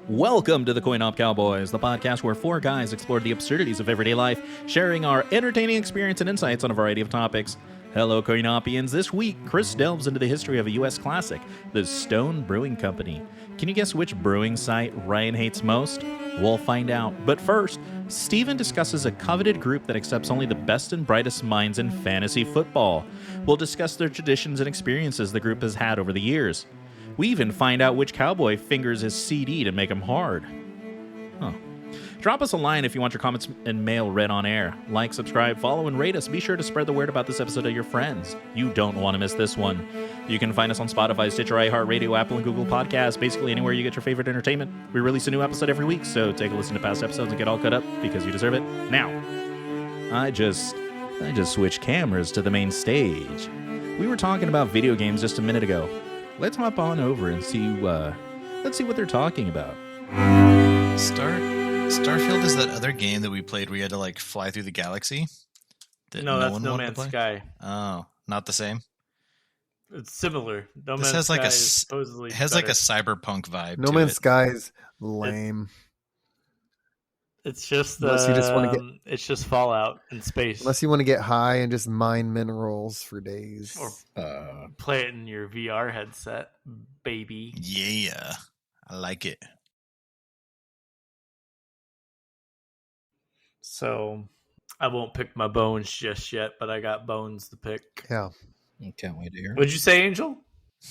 Welcome to the Coin Op Cowboys, the podcast where four guys explore the absurdities of everyday life, sharing our entertaining experience and insights on a variety of topics. Hello, Coinopians. This week, Chris delves into the history of a U.S. classic, the Stone Brewing Company. Can you guess which brewing site Ryan hates most? We'll find out. But first, Steven discusses a coveted group that accepts only the best and brightest minds in fantasy football. We'll discuss their traditions and experiences the group has had over the years. We even find out which cowboy fingers his CD to make him hard. Huh. Drop us a line if you want your comments and mail read on air. Like, subscribe, follow, and rate us. Be sure to spread the word about this episode to your friends. You don't want to miss this one. You can find us on Spotify, Stitcher, iHeart Radio, Apple, and Google Podcasts. Basically anywhere you get your favorite entertainment. We release a new episode every week, so take a listen to past episodes and get all caught up because you deserve it. Now, I just switched cameras to the main stage. We were talking about video games just a minute ago. Let's hop on over and see. Let's see what they're talking about. Starfield is that other game that we played where you had to like fly through the galaxy. No, that's No Man's Sky. Oh, not the same. It's similar. No This Man's has like Sky a is supposedly it has better. like a cyberpunk vibe. No to Man's it. Sky is lame. It's just Unless you just wanna get- it's just Fallout in space. Unless you want to get high and just mine minerals for days. Or play it in your VR headset, baby. Yeah, I like it. So I won't pick my bones just yet, but I got bones to pick. Yeah. I can't wait to hear. What'd you say, Angel?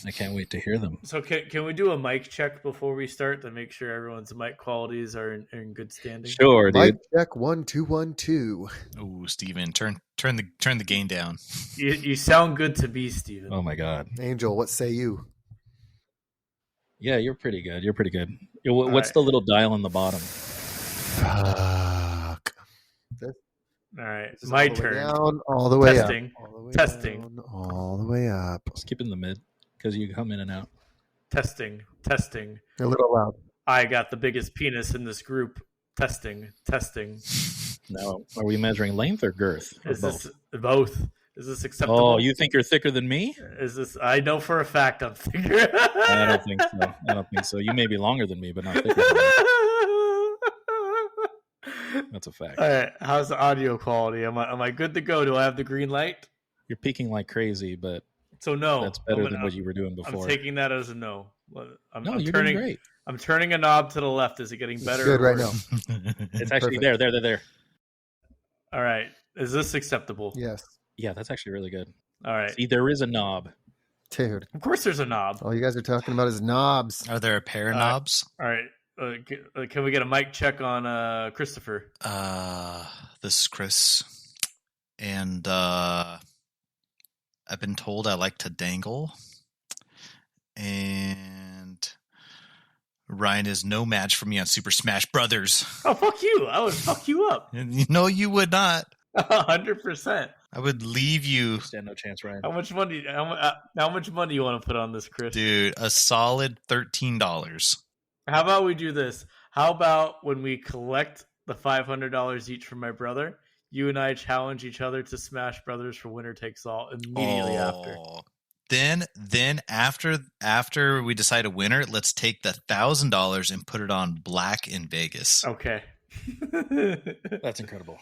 I can't wait to hear them. So can we do a mic check before we start to make sure everyone's mic qualities are in good standing? Sure, dude. Mic check 1 2 1 2. Ooh, Steven, turn the gain down. You sound good to me, Steven. Oh my god. Angel, what say you? Yeah, you're pretty good. You're pretty good. What's right. the little dial on the bottom? Fuck. All right, This is my all the way turn. down, all the way Testing. up. All the way Testing. down, all the way up. Just keep it in the mid because you come in and out. Testing. A little loud. I got the biggest penis in this group. Testing. Now, are we measuring length or girth? Or Is both? this both? Is this acceptable? Oh, you think you're thicker than me? Is this? I know for a fact I'm thicker. I don't think so. I don't think so. You may be longer than me, but not thicker than me. That's a fact. All right. How's the audio quality? Am I good to go? Do I have the green light? You're peaking like crazy, but So no. that's better than what you were doing before. I'm taking that as a no. I'm you're turning. doing great. I'm turning a knob to the left. Is it getting It's better? good or right worse? now. It's actually Perfect. there. All right. Is this acceptable? Yes. Yeah, that's actually really good. All right. See, there is a knob. Dude. Of course, there's a knob. All you guys are talking about is knobs. Are there a pair of knobs? All right. Can we get a mic check on Christopher? This is Chris, and I've been told I like to dangle, and Ryan is no match for me on Super Smash Brothers. Oh, fuck you. I would fuck you up. No, you would not. 100%. I would leave you, Stand no chance, Ryan. How much money? How much money you want to put on this, Chris? dude, a solid $13. How about we do this? How about when we collect the $500 each from my brother, you and I challenge each other to Smash Brothers for winner takes all immediately after. Then after we decide a winner, let's take the $1,000 and put it on black in Vegas. Okay. That's incredible.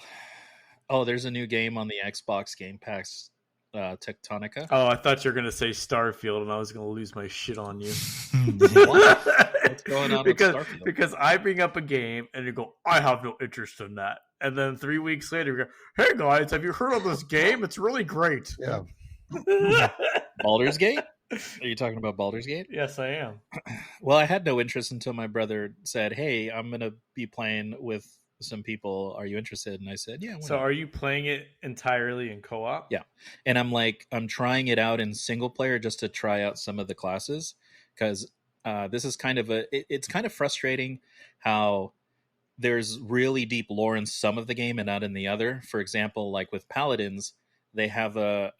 Oh, there's a new game on the Xbox Game Pass, Tectonica. Oh, I thought you were gonna say Starfield, and I was gonna lose my shit on you. What? What's going on with Starfield? Because I bring up a game and you go, I have no interest in that. And then 3 weeks later, you go, hey guys, have you heard of this game? It's really great. Yeah. Baldur's Gate? Are you talking about Baldur's Gate? Yes, I am. Well, I had no interest until my brother said, hey, I'm going to be playing with some people. Are you interested? And I said, yeah. So are you playing it entirely in co-op? Yeah. And I'm trying it out in single player just to try out some of the classes because this is kind of it's kind of frustrating how there's really deep lore in some of the game and not in the other. For example, like with Paladins, they have a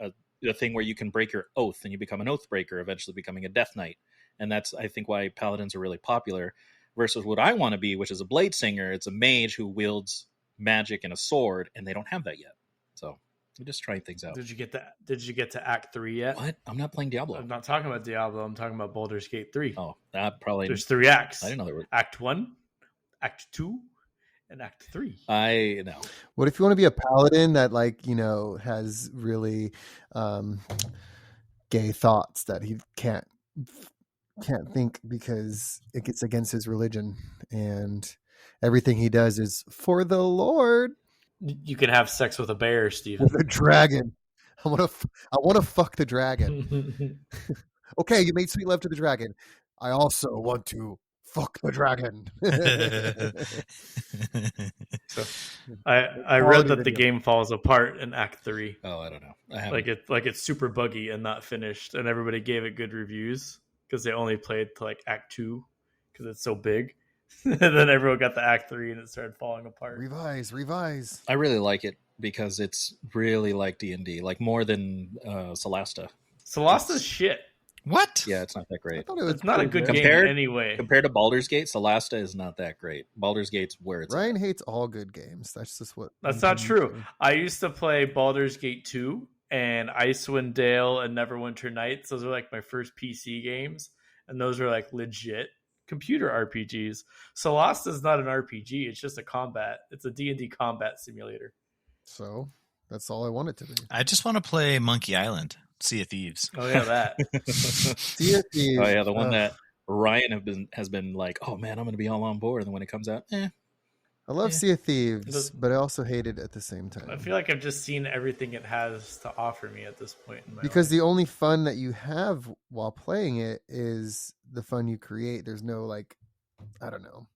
thing where you can break your oath and you become an oath breaker, eventually becoming a Death Knight. And that's, I think, why Paladins are really popular versus what I want to be, which is a Blade Singer. It's a mage who wields magic and a sword, and they don't have that yet. So We're just trying things out. Did you get to Act 3 yet? What? I'm not playing Diablo. I'm not talking about Diablo. I'm talking about Baldur's Gate 3. Oh, that probably. There's 3 acts. I didn't know there were. Act 1, Act 2, and Act 3. I know. What if you want to be a paladin that, like, has really gay thoughts that he can't think because it gets against his religion, and everything he does is for the Lord. You can have sex with a bear, Steven. With a dragon. I want to fuck the dragon. Okay, you made sweet love to the dragon. I also want to fuck the dragon. So, I read that the game falls apart in Act 3. Oh, I don't know. I haven't. Like it's super buggy and not finished, and everybody gave it good reviews because they only played to like Act 2 because it's so big. And then everyone got the Act 3 and it started falling apart. Revise. I really like it because it's really like D&D, like more than Solasta. Solasta's shit. What? Yeah, it's not that great. It's not a good game anyway. Compared to Baldur's Gate, Solasta is not that great. Baldur's Gate's where it's Ryan hates all good games. That's just what. That's not true. I used to play Baldur's Gate 2 and Icewind Dale and Neverwinter Nights. Those are like my first PC games, and those are like legit computer RPGs. Solasta is not an RPG. It's just a combat. It's a D&D combat simulator. So that's all I want it to be. I just want to play Monkey Island, Sea of Thieves. Oh yeah, that. Sea of Thieves. Oh yeah, the one that Ryan has been like, oh man, I'm going to be all on board, and then when it comes out, I love Sea of Thieves, but I also hate it at the same time. I feel like I've just seen everything it has to offer me at this point in my because life. the only fun that you have while playing it is the fun you create. There's no, like, I don't know.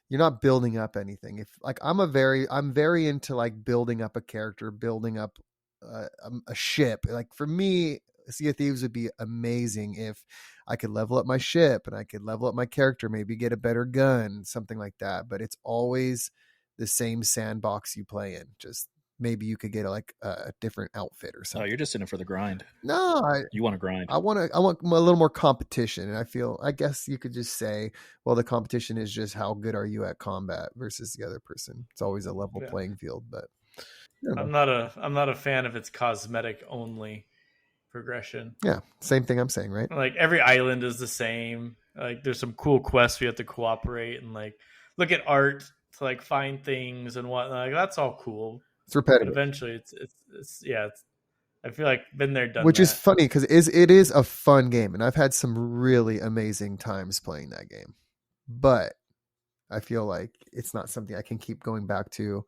You're not building up anything. If like I'm very into like building up a character, building up a ship. Like for me, Sea of Thieves would be amazing if I could level up my ship and I could level up my character, maybe get a better gun, something like that. But it's always the same sandbox you play in. Just maybe you could get a different outfit or something. oh, you're just in it for the grind. No, You want to grind. I want a little more competition. And I guess you could just say, well, the competition is just how good are you at combat versus the other person. It's always a level playing field, but I'm not a fan of its cosmetic only progression. yeah, same thing I'm saying, right? Like every island is the same. Like there's some cool quests we have to cooperate and like look at art to like find things and whatnot. Like that's all cool. It's repetitive. But eventually it's I feel like been there, done Which that. is funny because it is a fun game, and I've had some really amazing times playing that game. But I feel like it's not something I can keep going back to.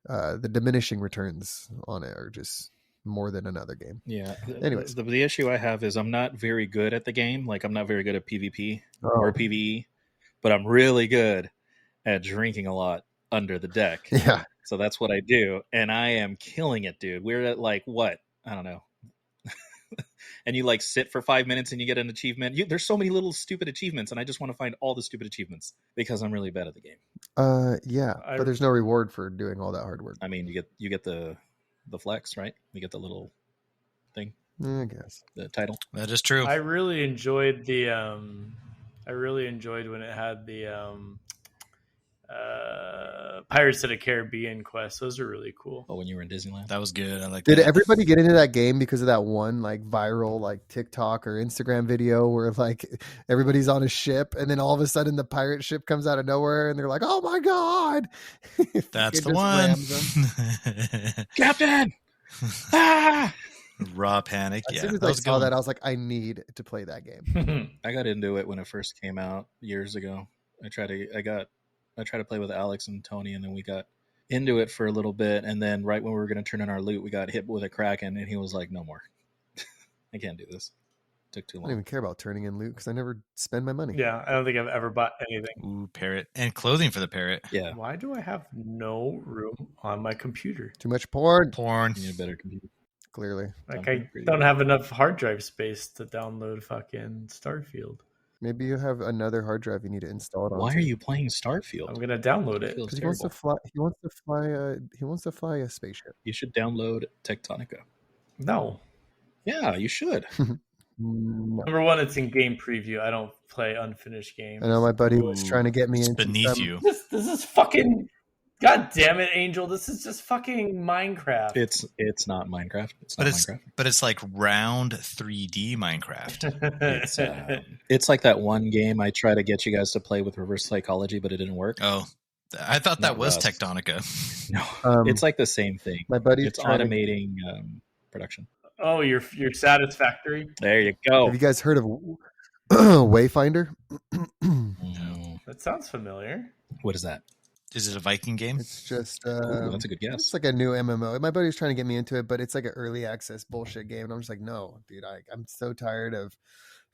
The diminishing returns on it are just more than another game. Yeah. Anyways. The issue I have is I'm not very good at the game. Like I'm not very good at PvP or PvE, but I'm really good at drinking a lot under the deck. Yeah. So that's what I do. And I am killing it, dude. We're at like what? I don't know. And you like sit for 5 minutes and you get an achievement. There's so many little stupid achievements, and I just want to find all the stupid achievements because I'm really bad at the game. Yeah, but there's no reward for doing all that hard work. I mean, you get the flex, right? You get the little thing. I guess The title. That is true. I really enjoyed the when it had the Pirates of the Caribbean quest. Those are really cool. Oh, when you were in Disneyland. That was good. I like Did that. everybody get into that game because of that one like viral like TikTok or Instagram video where like everybody's on a ship and then all of a sudden the pirate ship comes out of nowhere and they're like, oh my God. That's It the just one. rams them. Captain! Ah! Raw panic. As Yeah. soon as I saw that, I was like, I need to play that game. I got into it when it first came out years ago. I tried to play with Alex and Tony, and then we got into it for a little bit, and then right when we were going to turn in our loot, we got hit with a kraken, and he was like, no more. I can't do this. It took too I long. don't even care about turning in loot because I never spend my money. Yeah, I don't think I've ever bought anything. Ooh, parrot. And clothing for the parrot. Yeah. Why do I have no room on my computer? Too much porn, Porn. You need a better computer. clearly. Like I'm I pretty don't good. have enough hard drive space to download fucking Starfield. Maybe you have another hard drive you need to install it on. Why are you playing Starfield? I'm gonna download it. Feels Because he wants to terrible. fly. He wants to fly a spaceship. You should download Tectonica. No. Yeah, you should. No. Number one, it's in game preview. I don't play unfinished games. I know my buddy was Ooh, trying to get me It's into beneath some- you. This is fucking God damn it, Angel! This is just fucking Minecraft. It's not Minecraft. It's not Minecraft. But it's like round 3D Minecraft. It's like that one game I try to get you guys to play with reverse psychology, but it didn't work. Oh, I thought that Not was Rust. Tectonica. No, it's like the same thing. My buddy's It's trying to- automating production. Oh, you're Satisfactory. There you go. Have you guys heard of Wayfinder? Mm, That sounds familiar. what is that? Is it a Viking game? It's just Ooh, that's a good guess. it's like a new MMO. My buddy's trying to get me into it, but it's like an early access bullshit game, and I'm just like, no, dude, I'm so tired of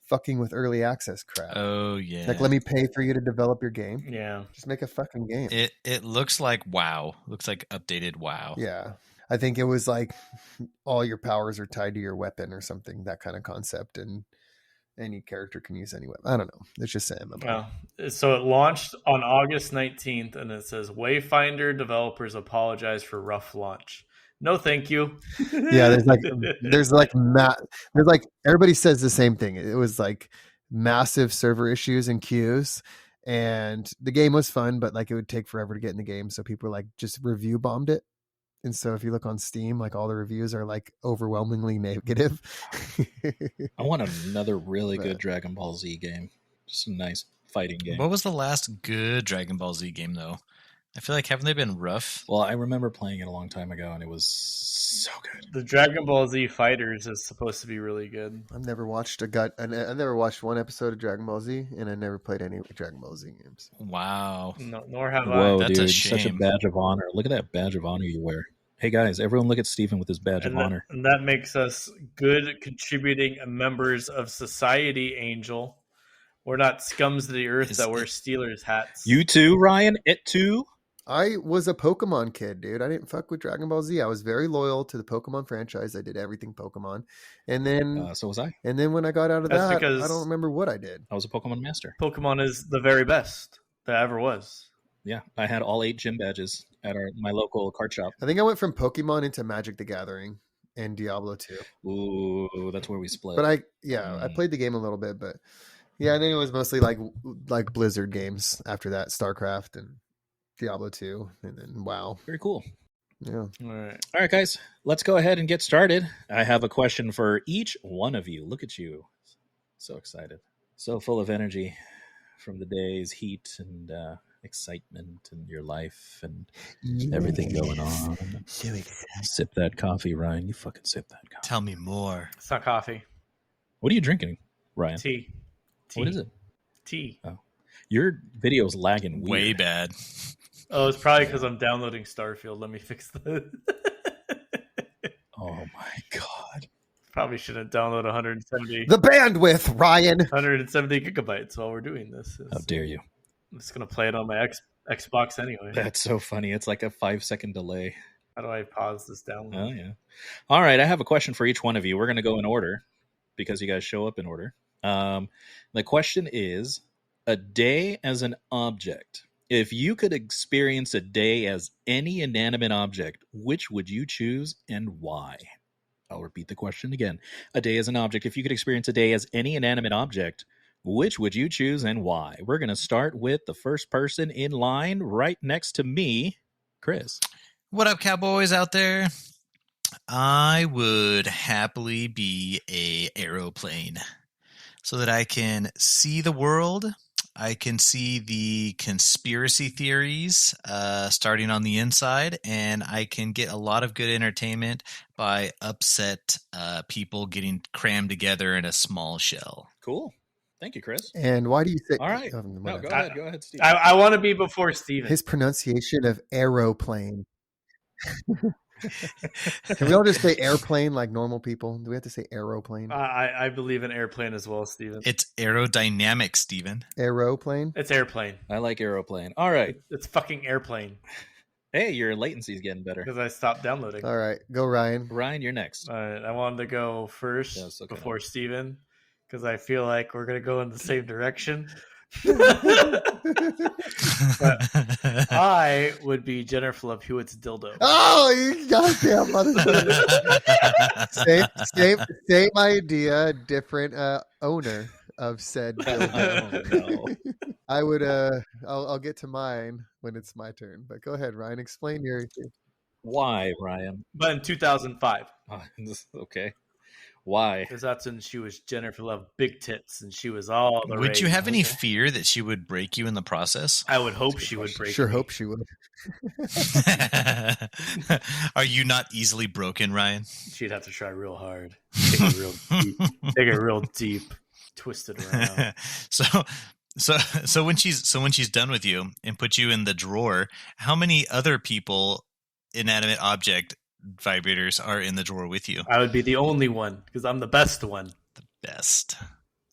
fucking with early access crap. Oh yeah. Like, let me pay for you to develop your game. Yeah. Just make a fucking game. It looks like WoW. Looks like updated WoW. Yeah. I think it was like all your powers are tied to your weapon or something, that kind of concept, and any character can use any weapon. I don't know. It's just an MMO. Well, so it launched on August 19th, and it says Wayfinder developers apologize for rough launch. No, thank you. Yeah, there's like everybody says the same thing. It was like massive server issues and queues, and the game was fun, but like it would take forever to get in the game, so people like just review bombed it. And so if you look on Steam, like all the reviews are like overwhelmingly negative. I want another really But- good Dragon Ball Z game. Just a nice fighting game. What was the last good Dragon Ball Z game though? I feel like haven't they been rough? Well, I remember playing it a long time ago, and it was so good. The Dragon Ball Z Fighters is supposed to be really good. I've never watched I never watched one episode of Dragon Ball Z, and I never played any Dragon Ball Z games. Wow. No, nor have Whoa, That's a dude! Such a shame. badge of honor. Look at that badge of honor you wear. Hey guys, everyone, look at Steven with his badge I. of honor. And that makes us good contributing members of society, Angel. We're not scums of the earth Is that wear it- Steelers hats. You too, Ryan. It too. I was a Pokemon kid, dude. I didn't fuck with Dragon Ball Z. I was very loyal to the Pokemon franchise. I did everything Pokemon, and then So was I. when I got out of That's that, because- I don't remember what I did. I was a Pokemon master. Pokemon is the very best that ever was. Yeah, I had all 8 gym badges at my local card shop. I think I went from Pokemon into Magic the Gathering and Diablo 2. Ooh, that's where we split. But I played the game a little bit, but yeah, and then it was mostly like Blizzard games after that, StarCraft and Diablo 2, and then WoW. Very cool. Yeah. All right. All right, guys, let's go ahead and get started. I have a question for each one of you. Look at you. So excited. So full of energy from the day's heat and excitement in your life and everything going on. So excited. Sip that coffee, Ryan. You fucking sip that coffee. Tell me more. It's not coffee. What are you drinking, Ryan? Tea. What is it? Tea. Your video's lagging weird. Way bad. Oh, it's probably because I'm downloading Starfield. Let me fix that. Oh my god. Probably shouldn't download 170 The bandwidth, Ryan. 170 gigabytes while we're doing this. How dare you? I'm just gonna play it on my Xbox anyway. That's so funny. It's like a 5-second delay. How do I pause this download? Oh, yeah. All right. I have a question for each one of you. We're going to go in order because you guys show up in order. The question is a day as an object. If you could experience a day as any inanimate object, which would you choose and why? I'll repeat the question again. A day as an object. If you could experience a day as any inanimate object, which would you choose and why? We're going to start with the first person in line right next to me, Chris. What up, cowboys out there? I would happily be a aeroplane so that I can see the world. I can see the conspiracy theories starting on the inside, and I can get a lot of good entertainment by upset people getting crammed together in a small shell. Cool. Thank you, Chris. And why do you say? All right. Whatever. No, go ahead, Steve. I want to be before Steven. His pronunciation of aeroplane. Can we all just say airplane like normal people? Do we have to say aeroplane? I believe in airplane as well, Steven. It's aerodynamic, Steven. Aeroplane. It's airplane. I like aeroplane. All right. It's fucking airplane Hey, your latency's getting better. because I stopped downloading. All right, go Ryan. Ryan, you're next. All right, I wanted to go first Yes, okay. before Steven because I feel like we're going to go in the same direction. I would be Jennifer Love Hewitt's dildo. Oh, you goddamn motherfucker! Same idea, different owner. of said Oh, dildo. no. I would I'll get to mine when it's my turn. But go ahead, Ryan. Explain your Why, Ryan? But in 2005, Okay. Why? because that's when she was Jennifer Love Big Tits, and she was all the Would you rage. have any Okay. fear that she would break you in the process? I would hope That's a good she would question. break. sure me. hope she would. Are you not easily broken, Ryan? She'd have to try real hard. Take it real deep. Take it real deep. Twist it around. So when she's done with you and put you in the drawer, how many other people, inanimate object vibrators, are in the drawer with you? I would be the only one because I'm the best one, Best.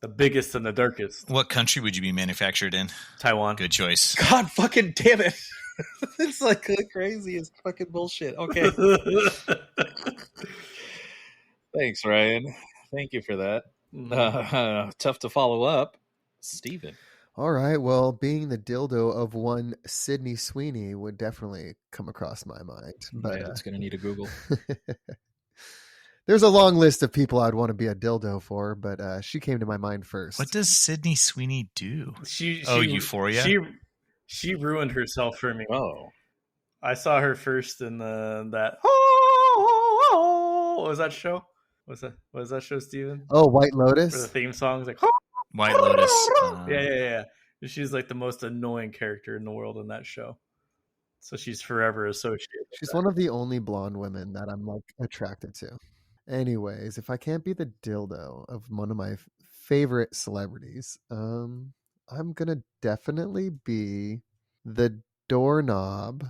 the biggest and the darkest. What country would you be manufactured in? Taiwan. Good choice. God fucking damn it. It's like the craziest fucking bullshit. Okay. Thanks, Ryan. Thank you for that. Tough to follow up. Steven. All right. Well, being the dildo of one Sydney Sweeney would definitely come across my mind. But Yeah, it's going to need a Google. there's a long list of people I'd want to be a dildo for, but she came to my mind first. What does Sydney Sweeney do? She Euphoria? She ruined herself for me. Oh. I saw her first in that. What was that show? What was that show, Steven? Oh, White Where the Lotus? theme song's like. White Lotus. Yeah. She's like the most annoying character in the world in that show. So she's forever associated. with She's that. one of the only blonde women that I'm like attracted to. Anyways, if I can't be the dildo of one of my favorite celebrities, I'm gonna definitely be the doorknob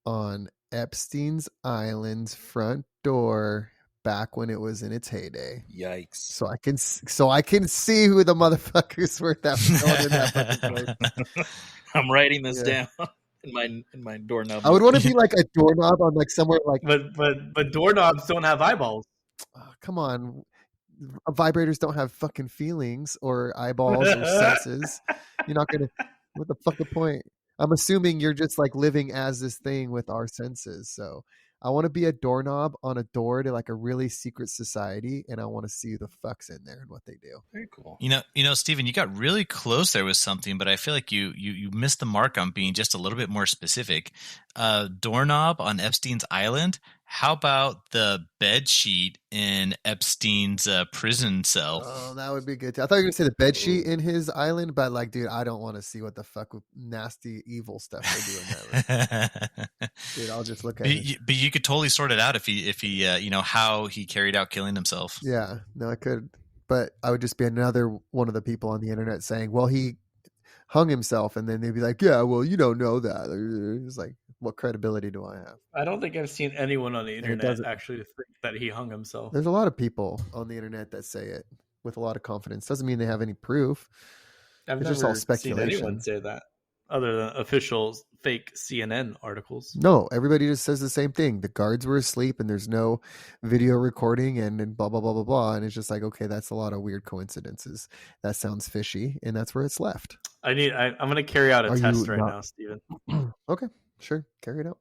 on Epstein's Island's front door back when it was in its heyday. Yikes. So I can see who the motherfuckers were that were going in that fucking place. I'm writing this Yeah. down in my doorknob. I would want to be like a doorknob on like somewhere like But doorknobs don't have eyeballs. oh, come on. Vibrators don't have fucking feelings or eyeballs or senses. You're not gonna. What the fuck the point? I'm assuming you're just like living as this thing with our senses. So I want to be a doorknob on a door to like a really secret society, and I want to see who the fuck's in there and what they do. Very cool. You know, Steven, you got really close there with something, but I feel like you missed the mark on being just a little bit more specific. Doorknob on Epstein's Island. How about the bed sheet in Epstein's prison cell? Oh, that would be good too. I thought you were gonna say the bed sheet in his island, but like, dude, I don't want to see what the fuck nasty evil stuff they do in that room. Dude, I'll just look at it. But you could totally sort it out if he you know how he carried out killing himself. Yeah, no, I could, but I would just be another one of the people on the internet saying, "Well, he hung himself," and then they'd be like, "Yeah, well, you don't know that." It's like, what credibility do I have? I don't think I've seen anyone on the internet doesn't- actually think that he hung himself. There's a lot of people on the internet that say it with a lot of confidence. Doesn't mean they have any proof. I've It's never just all seen speculation. anyone say that other than official fake CNN articles. No, everybody just says the same thing. The guards were asleep and there's no video recording and blah, blah, blah, blah, blah. And it's just like, okay, that's a lot of weird coincidences. That sounds fishy. And that's where it's left. I'm going to carry out a Are test you right not- now, Steven. Okay, sure. Carry it out.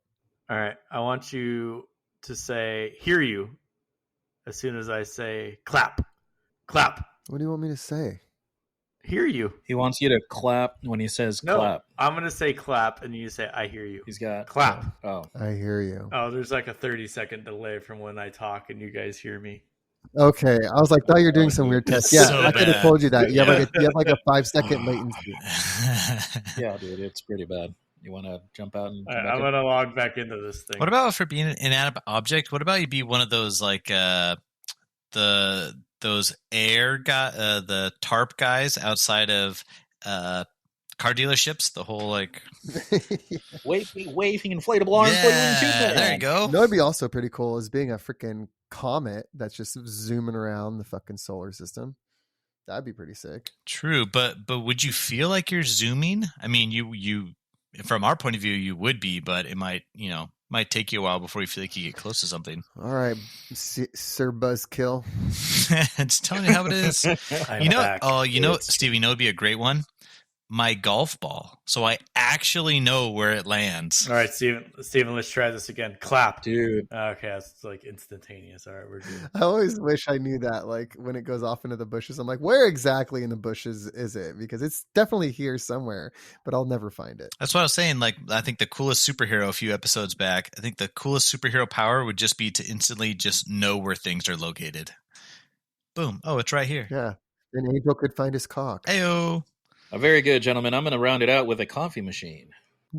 All right. I want you to say, hear you, as soon as I say clap. Clap. What do you want me to say? Hear you. He wants you to clap when he says No, clap. I'm going to say clap, and you say, I hear you. He's got Clap. Oh. I hear you. Oh, there's like a 30-second delay from when I talk and you guys hear me. Okay. I was like, thought you were doing some weird test. Yeah, So I could have bad. told you that. You have like a 5-second latency. Yeah, dude, it's pretty bad. You want to jump out and All right, I'm going to log back into this thing. What about for being an inanimate object? What about you be one of those like those air guy, the tarp guys outside of car dealerships? The whole like waving inflatable arms. yeah, there you go. You know, it'd be also pretty cool is being a freaking comet that's just zooming around the fucking solar system. That'd be pretty sick. True, but would you feel like you're zooming? I mean, you from our point of view, you would be, but it might take you a while before you feel like you get close to something. All right, Sir Buzzkill. Just telling you how it is. I'm You know, back. Steve, you know, it'd be a great one. my golf ball, so I actually know where it lands. All right, Steven, let's try this again. Clap. Dude. Okay, that's like instantaneous. All right, we're good. I always wish I knew that. Like when it goes off into the bushes, I'm like, where exactly in the bushes is it? Because it's definitely here somewhere, but I'll never find it. That's what I was saying. Like, I think the coolest superhero a few episodes back, I think the coolest superhero power would just be to instantly just know where things are located. Boom. Oh, it's right here. Yeah. An angel could find his cock. Ayo. Very good, gentlemen. I'm going to round it out with a coffee machine.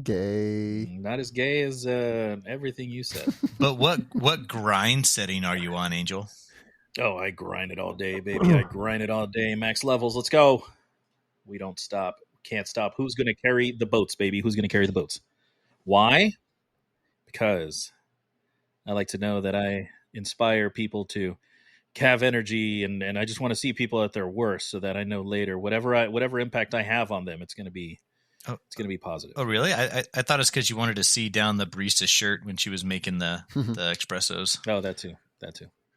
Gay. Not as gay as everything you said. But what grind setting are you on, Angel? Oh, I grind it all day, baby. I grind it all day. Max levels. Let's go. We don't stop. Can't stop. Who's going to carry the boats, baby? Who's going to carry the boats? Why? Because I like to know that I inspire people to have energy, and I just want to see people at their worst, so that I know later whatever impact I have on them, it's going to be positive. Oh, really? I thought it's because you wanted to see down the barista's shirt when she was making the espressos. Oh, that too.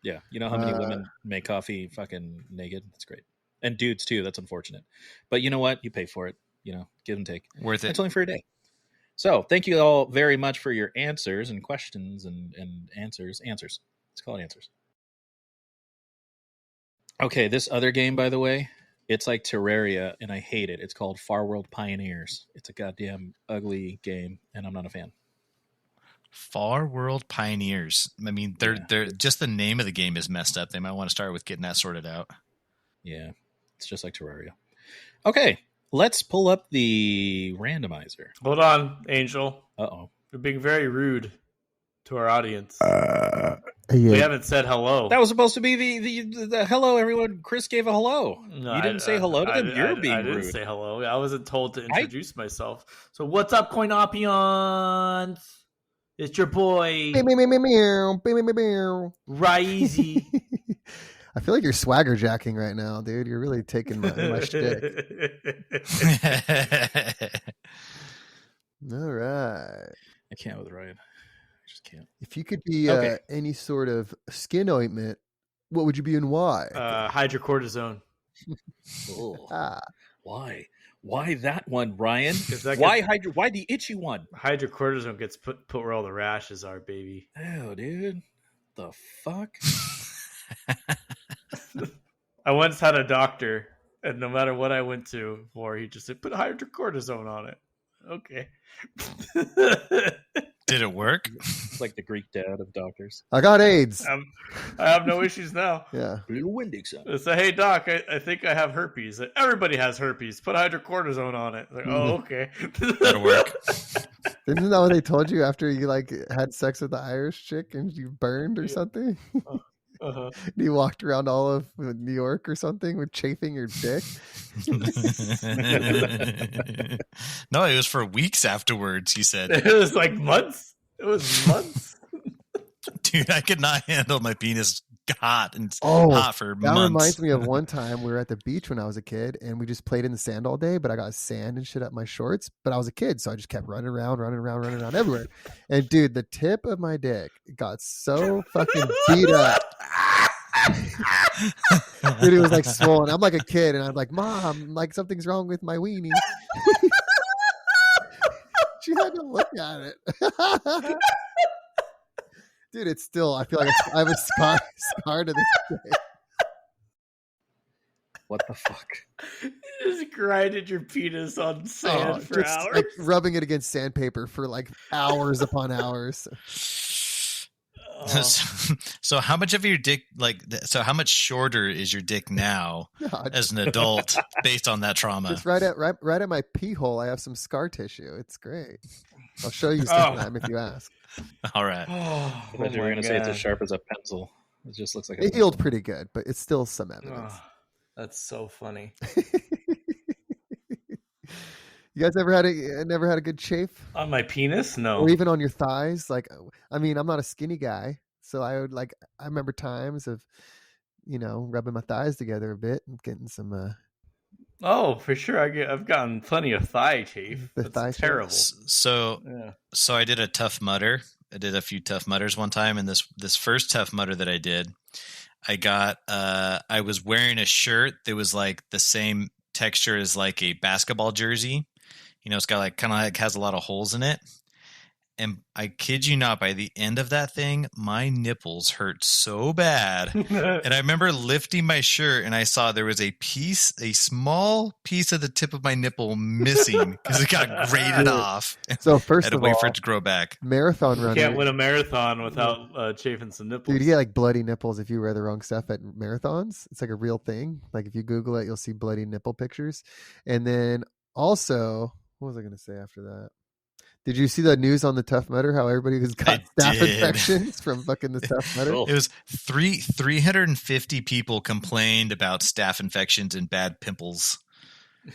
Yeah, you know how many women make coffee fucking naked? That's great, and dudes too. That's unfortunate, but you know what? You pay for it. You know, give and take. Worth it. It's only for a day. So thank you all very much for your answers and questions and answers. Let's call it answers. Okay, this other game, by the way, it's like Terraria, and I hate it. It's called Far World Pioneers. It's a goddamn ugly game, and I'm not a fan. Far World Pioneers. I mean, they're just the name of the game is messed up. They might want to start with getting that sorted out. Yeah, it's just like Terraria. Okay, let's pull up the randomizer. Hold on, Angel. Uh-oh. You're being very rude to our audience. Yeah. We haven't said hello. That was supposed to be the hello, everyone. Chris gave a hello. No, You didn't say hello to them. You're being I rude. didn't say hello. I wasn't told to introduce myself. So what's up, Coinopions? It's your boy, Raizy. I feel like you're swagger jacking right now, dude. You're really taking my shtick. All right. I can't with Ryan. I just can't. If you could be any sort of skin ointment, what would you be and why? Hydrocortisone. Why? Why that one, Brian? That Why the itchy one? Hydrocortisone gets put where all the rashes are, baby. Oh, dude. The fuck? I once had a doctor, and no matter what I went to for, he just said, put hydrocortisone on it. Okay. Did it work? It's like the Greek dad of doctors. I got AIDS. I have no issues now. Yeah. A little windy, son. I say, hey, doc, I think I have herpes. Everybody has herpes. Put hydrocortisone on it. Like, oh, okay. That'll work. Isn't that what they told you after you had sex with the Irish chick and you burned or something? Uh-huh. You walked around all of New York or something with chafing your dick? No, it was for weeks afterwards, he said. It was like months. It was months. Dude, I could not handle my penis hot for That months. reminds me of one time we were at the beach when I was a kid and we just played in the sand all day, but I got sand and shit up my shorts. But I was a kid, so I just kept running around everywhere. And dude, the tip of my dick got so fucking beat up. Dude, it was like swollen. I'm like a kid and I'm like, Mom, like something's wrong with my weenie. She had to look at it. Dude, it's still, I feel like I have a scar to this day. What the fuck? You just grinded your penis on sand for just, hours. like, rubbing it against sandpaper for like hours upon hours. So how much of your dick, how much shorter is your dick now as an adult based on that trauma? It's right at my pee hole. I have some scar tissue. It's great. I'll show you sometime if you ask. All right. I thought you were going to say it's as sharp as a pencil. It just looks like it healed pretty good, but it's still some evidence. That's so funny. You guys never had a good chafe On my penis? No. or even on your thighs? Like, I mean, I'm not a skinny guy, so I remember times of, rubbing my thighs together a bit and getting some. Oh, for sure. I've gotten plenty of thigh chafe. The That's thigh chafe? terrible. So I did a Tough Mudder. I did a few Tough Mudders one time, and this first Tough Mudder that I did, I was wearing a shirt that was like the same texture is like a basketball jersey. You know, it's got like kind of like has a lot of holes in it. And I kid you not, by the end of that thing, my nipples hurt so bad. And I remember lifting my shirt and I saw there was a small piece of the tip of my nipple missing because it got grated off. So first I had to of wait all, for it to grow back. marathon You runner. can't win a marathon without chafing some nipples. Dude, you get like bloody nipples if you wear the wrong stuff at marathons. It's like a real thing. Like if you Google it, you'll see bloody nipple pictures. And then also, what was I going to say after that? Did you see the news on the Tough Mudder? How everybody has got staph infections from fucking the Tough Mudder? It was 350 people complained about staph infections and bad pimples.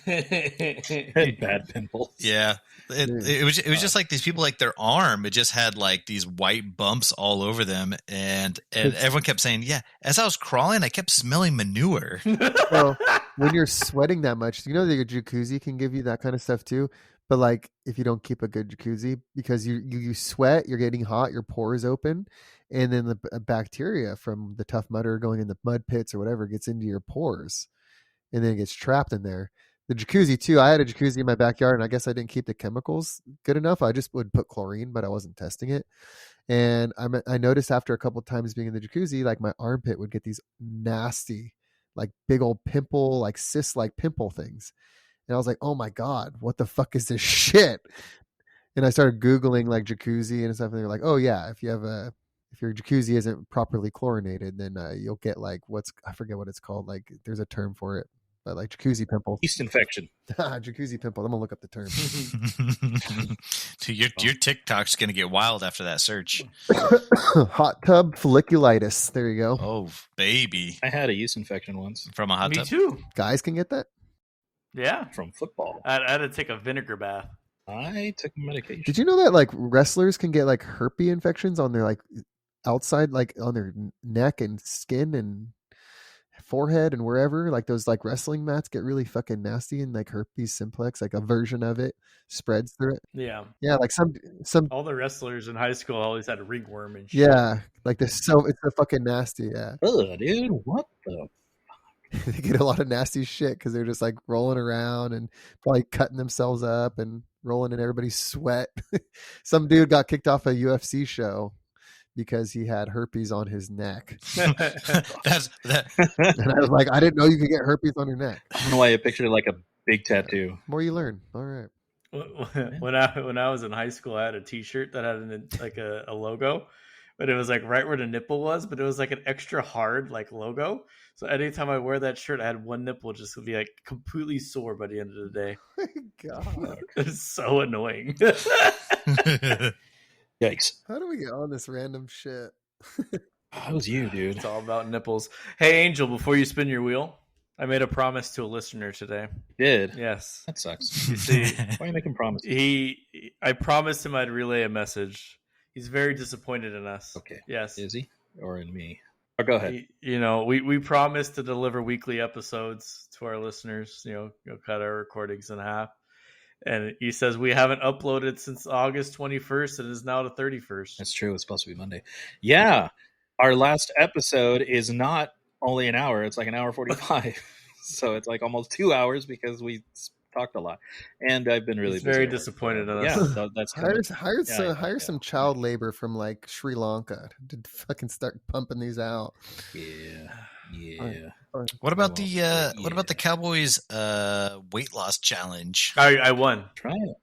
Bad pimples. Yeah, it was just like these people, like their arm, it just had like these white bumps all over them, and everyone kept saying, yeah. As I was crawling, I kept smelling manure. Well, when you're sweating that much, you know that your jacuzzi can give you that kind of stuff too. But like if you don't keep a good jacuzzi, because you sweat, you're getting hot, your pores open, and then the bacteria from the Tough Mudder going in the mud pits or whatever gets into your pores, and then it gets trapped in there. The jacuzzi too. I had a jacuzzi in my backyard, and I guess I didn't keep the chemicals good enough. I just would put chlorine, but I wasn't testing it. And I noticed after a couple of times being in the jacuzzi, like my armpit would get these nasty, like big old pimple, like cyst-like pimple things. And I was like, oh my God, what the fuck is this shit? And I started Googling like jacuzzi and stuff. And they're like, oh yeah, if your jacuzzi isn't properly chlorinated, then you'll get like I forget what it's called. Like there's a term for it, but like jacuzzi pimples. Yeast infection. Jacuzzi pimple. I'm going to look up the term. Dude, your TikTok's going to get wild after that search. Hot tub folliculitis. There you go. Oh, baby. I had a yeast infection once From a hot Me tub. too. Guys can get that? Yeah. from football. I had to take a vinegar bath. I took medication. Did you know that like wrestlers can get like herpes infections on their like outside, like on their neck and skin and forehead and wherever? Like those like wrestling mats get really fucking nasty, and like herpes simplex, like a version of it spreads through it. Yeah. Yeah, like some All the wrestlers in high school always had ringworm and shit. yeah, like it's so fucking nasty. Yeah, Ugh, dude, what the? they get a lot of nasty shit because they're just like rolling around and probably cutting themselves up and rolling in everybody's sweat. Some dude got kicked off a UFC show because he had herpes on his neck. That's that. And I was like, I didn't know you could get herpes on your neck. I don't know why I pictured like a big tattoo. More you learn. All right. When I was in high school, I had a T-shirt that had like a logo, but it was like right where the nipple was, but it was like an extra hard like logo. So anytime I wear that shirt, I had one nipple just would be like completely sore by the end of the day. God, It's so annoying. Yikes! how do we get on this random shit? That was you, dude. It's all about nipples. Hey, Angel, before you spin your wheel, I made a promise to a listener today. Did Yes. that sucks? You see, Why are you making promises? I promised him I'd relay a message. He's very disappointed in us. Okay. Yes. Is he or in me? Oh, go ahead. We promised to deliver weekly episodes to our listeners, cut our recordings in half. And he says we haven't uploaded since August 21st and is now the 31st. That's true. It's supposed to be Monday. Yeah, our last episode is not only an hour; it's like an hour 45. So it's like almost 2 hours because we talked a lot. And I've been really He's very busy at work. disappointed in us. Yeah, that's Hire some child labor from like Sri Lanka to fucking start pumping these out. Yeah. What about the Cowboys weight loss challenge? I won. Try it.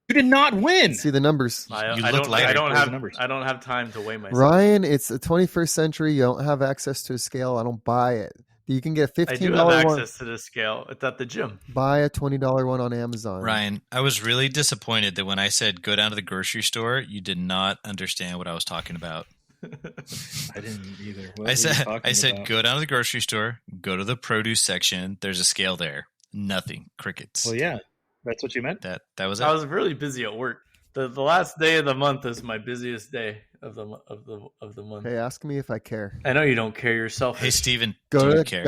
You did not win. See the numbers. I You look don't. lighter. I don't Where's have. the numbers? I don't have time to weigh myself. Ryan, it's the 21st century. You don't have access to a scale. I don't buy it. You can get a I do $15 have one. access to the scale. It's at the gym. Buy a $20 one on Amazon. Ryan, I was really disappointed that when I said go down to the grocery store, you did not understand what I was talking about. I didn't either. I said go down to the grocery store, go to the produce section. There's a scale there. Nothing. Crickets. Well, yeah, that's what you meant. That was it. I was really busy at work. The last day of the month is my busiest day of the month. Hey, ask me if I care. I know you don't care yourself. Hey, Steven, Go do to you the care?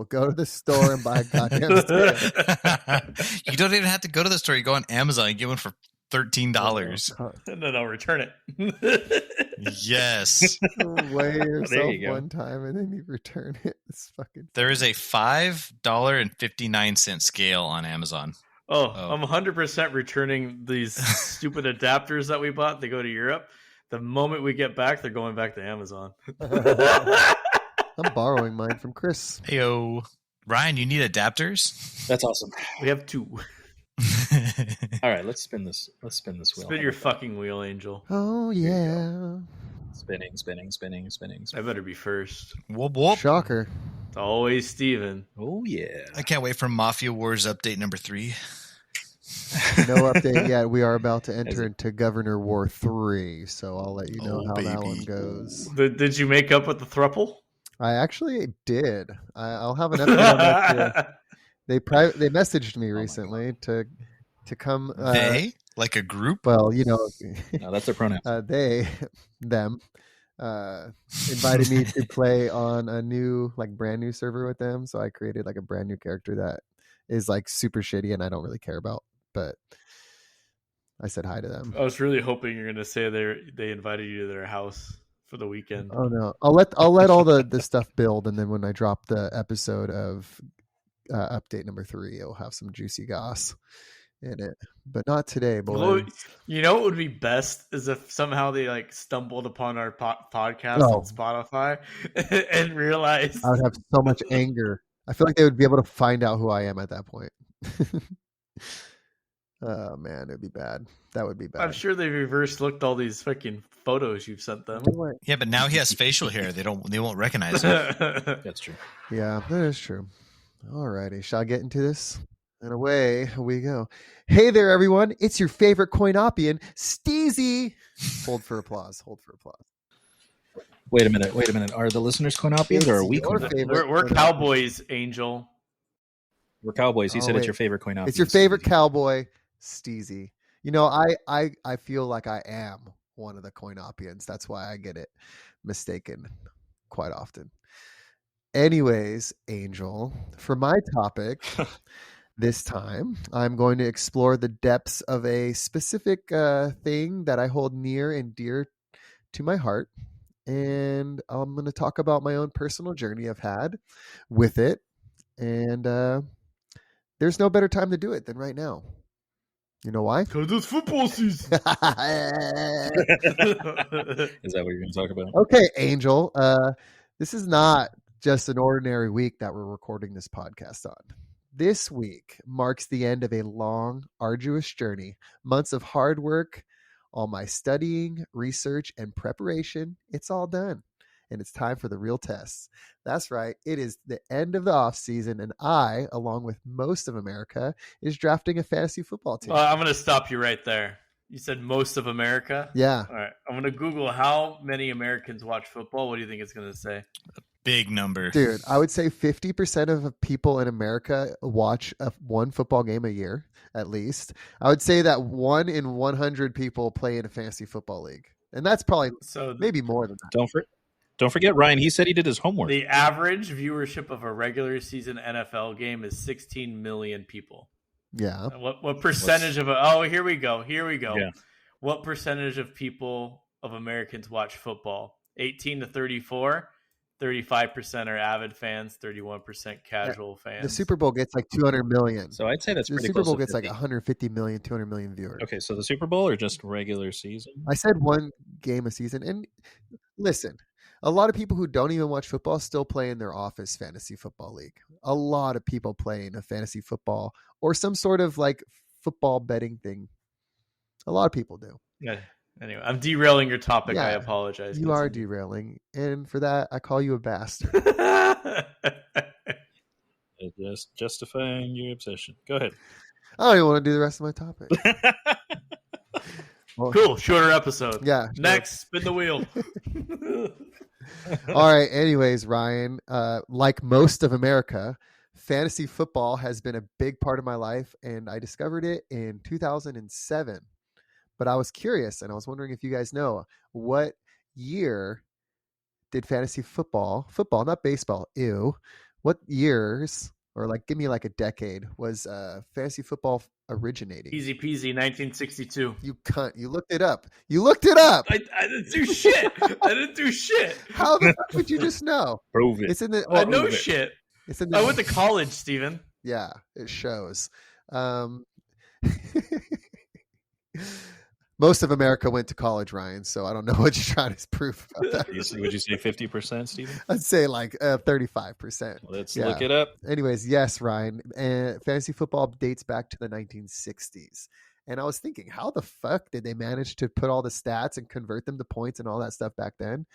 go to the store and buy a goddamn scale. You don't even have to go to the store. You go on Amazon and get one for $13. And then I'll return it. Yes. Weigh yourself you go. one time and then you return it. It's fucking. There is a $5.59 scale on Amazon. Oh, I'm 100% returning these stupid adapters that we bought. They go to Europe. The moment we get back, they're going back to Amazon. I'm borrowing mine from Chris. Heyo. Ryan, you need adapters? That's awesome. We have 2. All right, let's spin this. Let's spin this wheel. Spin your fucking wheel, Angel. Oh yeah. Spinning. I better be first. Whoop, whoop. Shocker. It's always Steven. Oh yeah. I can't wait for Mafia Wars update number 3. No update yet. We are about to enter into Governor War 3, so I'll let you know how that one baby. goes. Did you make up with the thruple? I actually did. I'll have an update on that too. They messaged me recently to come. They? Like a group? Well, No, that's their pronoun. them invited me to play on a new, brand new server with them. So I created a brand new character that is super shitty and I don't really care about. But I said hi to them. I was really hoping you're going to say they invited you to their house for the weekend. Oh no, I'll let all the stuff build, and then when I drop the episode of update number 3, it'll have some juicy goss in it. But not today, boys. Well, what would be best is if somehow they stumbled upon our podcast on Spotify and realized. I would have so much anger. I feel like they would be able to find out who I am at that point. Oh man, it'd be bad. That would be bad. I'm sure they reverse looked all these fucking photos you've sent them. Yeah, but now he has facial hair. They won't recognize him. That's true. Yeah, that is true. Alrighty, shall I get into this? And away we go. Hey there, everyone. It's your favorite Coinopian, Steezy. Hold for applause. Wait a minute. Are the listeners Coinopians or are we your Coinopians? favorite We're cowboys, Angel. We're cowboys. You said wait. it's your favorite Coinopian. It's your favorite cowboy, Steezy. I feel like I am one of the Coinopians. That's why I get it mistaken quite often. Anyways, Angel, for my topic this time, I'm going to explore the depths of a specific thing that I hold near and dear to my heart. And I'm going to talk about my own personal journey I've had with it. And there's no better time to do it than right now. You know why? Because it's football season. Is that what you're going to talk about? Okay, Angel. This is not just an ordinary week that we're recording this podcast on. This week marks the end of a long, arduous journey, months of hard work, all my studying, research, and preparation. It's all done. And it's time for the real tests. That's right. It is the end of the off season, and I, along with most of America, is drafting a fantasy football team. I'm going to stop you right there. You said most of America? Yeah. All right. I'm going to Google how many Americans watch football. What do you think it's going to say? Big number. Dude, I would say 50% of people in America watch one football game a year, at least. I would say that 1 in 100 people play in a fantasy football league. And that's probably maybe more than that. Don't forget, Ryan, he said he did his homework. The average viewership of a regular season NFL game is 16 million people. Yeah. What percentage here we go. Yeah. What percentage of people, of Americans, watch football? 18 to 34, 35% are avid fans, 31% casual fans. The Super Bowl gets 200 million. So I'd say that's pretty The Super close Bowl to gets 150 million, 200 million viewers. Okay, so the Super Bowl or just regular season? I said one game a season. And listen, a lot of people who don't even watch football still play in their office fantasy football league. A lot of people play in a fantasy football or some sort of football betting thing. A lot of people do. Yeah. Anyway, I'm derailing your topic. Yeah, I apologize. You are derailing. And for that, I call you a bastard. Just justifying your obsession. Go ahead. I don't even want to do the rest of my topic. Well, cool. Shorter episode. Yeah. Sure. Next, spin the wheel. All right. Anyways, Ryan, like most of America, fantasy football has been a big part of my life, and I discovered it in 2007. But I was curious, and I was wondering if you guys know, what year did fantasy football, not baseball, what years, or give me a decade, was fantasy football originating? Easy peasy, 1962. You cunt. You looked it up. You looked it up. I didn't do shit. I didn't do shit. How the fuck would you just know? Prove it. It's in the. I Well, know shit. it's in the. I went to college, Steven. Yeah, it shows. Most of America went to college, Ryan. So I don't know what you're trying to prove about that. Would you say 50%, Stephen? I'd say like 35%. Let's Yeah. look it up. Anyways, yes, Ryan. Fantasy football dates back to the 1960s. And I was thinking, how the fuck did they manage to put all the stats and convert them to points and all that stuff back then?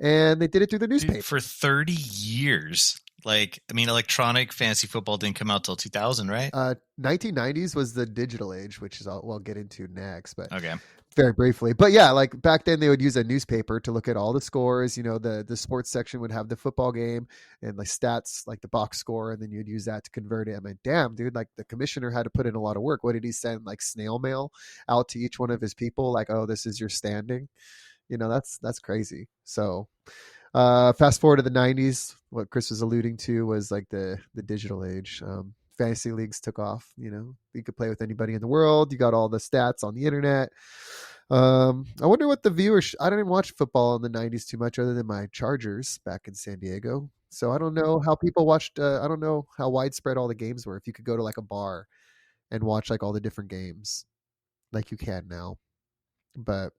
And they did it through the newspaper. Dude, for 30 years. Like, I mean, electronic fantasy football didn't come out till 2000, right? 1990s was the digital age, which is we'll get into next, but Okay. very briefly. But yeah, like back then they would use a newspaper to look at all the scores. You know, the sports section would have the football game and like stats, like the box score, and then you'd use that to convert it. I mean, damn, dude, like the commissioner had to put in a lot of work. What did he send? Like snail mail out to each one of his people? Like, oh, this is your standing. You know, that's crazy. So fast forward to the 90s, what Chris was alluding to was like the digital age. Fantasy leagues took off. You know, you could play with anybody in the world. You got all the stats on the internet. I wonder what the viewers. I didn't watch football in the 90s too much, other than my Chargers back in San Diego. So I don't know how people watched. I don't know how widespread all the games were. If you could go to like a bar and watch like all the different games, like you can now. But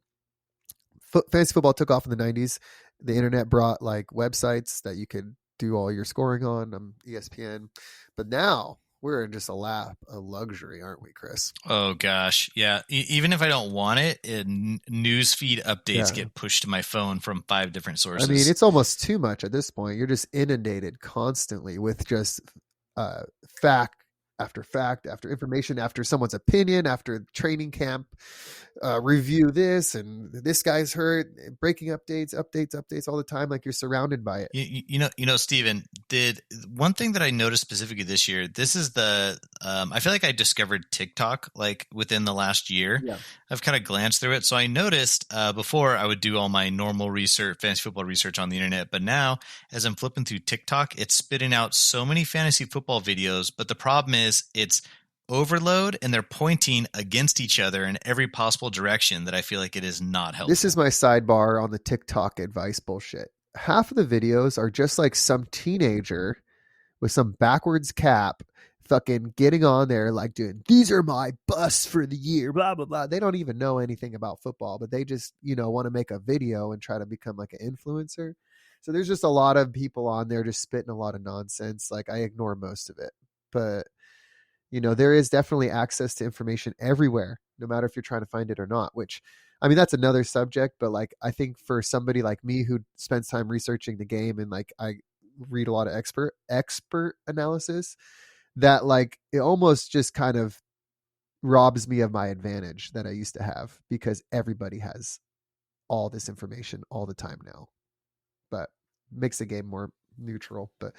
fantasy football took off in the 90s. The internet brought like websites that you could do all your scoring on, ESPN. But now we're in just a lap of luxury, aren't we, Chris? Oh gosh, yeah. Even if I don't want it, newsfeed updates get pushed to my phone from 5 different sources. I mean, it's almost too much at this point. You're just inundated constantly with just fact after information, after someone's opinion, after training camp review, this and this guy's hurt, breaking updates all the time. Like you're surrounded by it. You know, Steven, did one thing that I noticed specifically this year. This is the I feel like I discovered TikTok like within the last year. Yeah. I've kind of glanced through it. So I noticed before I would do all my normal research, fantasy football research on the internet. But now as I'm flipping through TikTok, it's spitting out so many fantasy football videos. But the problem is it's overload and they're pointing against each other in every possible direction that I feel like it is not helpful. This is my sidebar on the TikTok advice bullshit. Half of the videos are just like some teenager with some backwards cap fucking getting on there like doing, these are my busts for the year, blah, blah, blah. They don't even know anything about football, but they just, you know, want to make a video and try to become like an influencer. So there's just a lot of people on there just spitting a lot of nonsense. Like I ignore most of it, but you know, there is definitely access to information everywhere, no matter if you're trying to find it or not, which, I mean, that's another subject, but like, I think for somebody like me who spends time researching the game and like, I read a lot of expert analysis, that like, it almost just kind of robs me of my advantage that I used to have, because everybody has all this information all the time now, but makes the game more neutral. But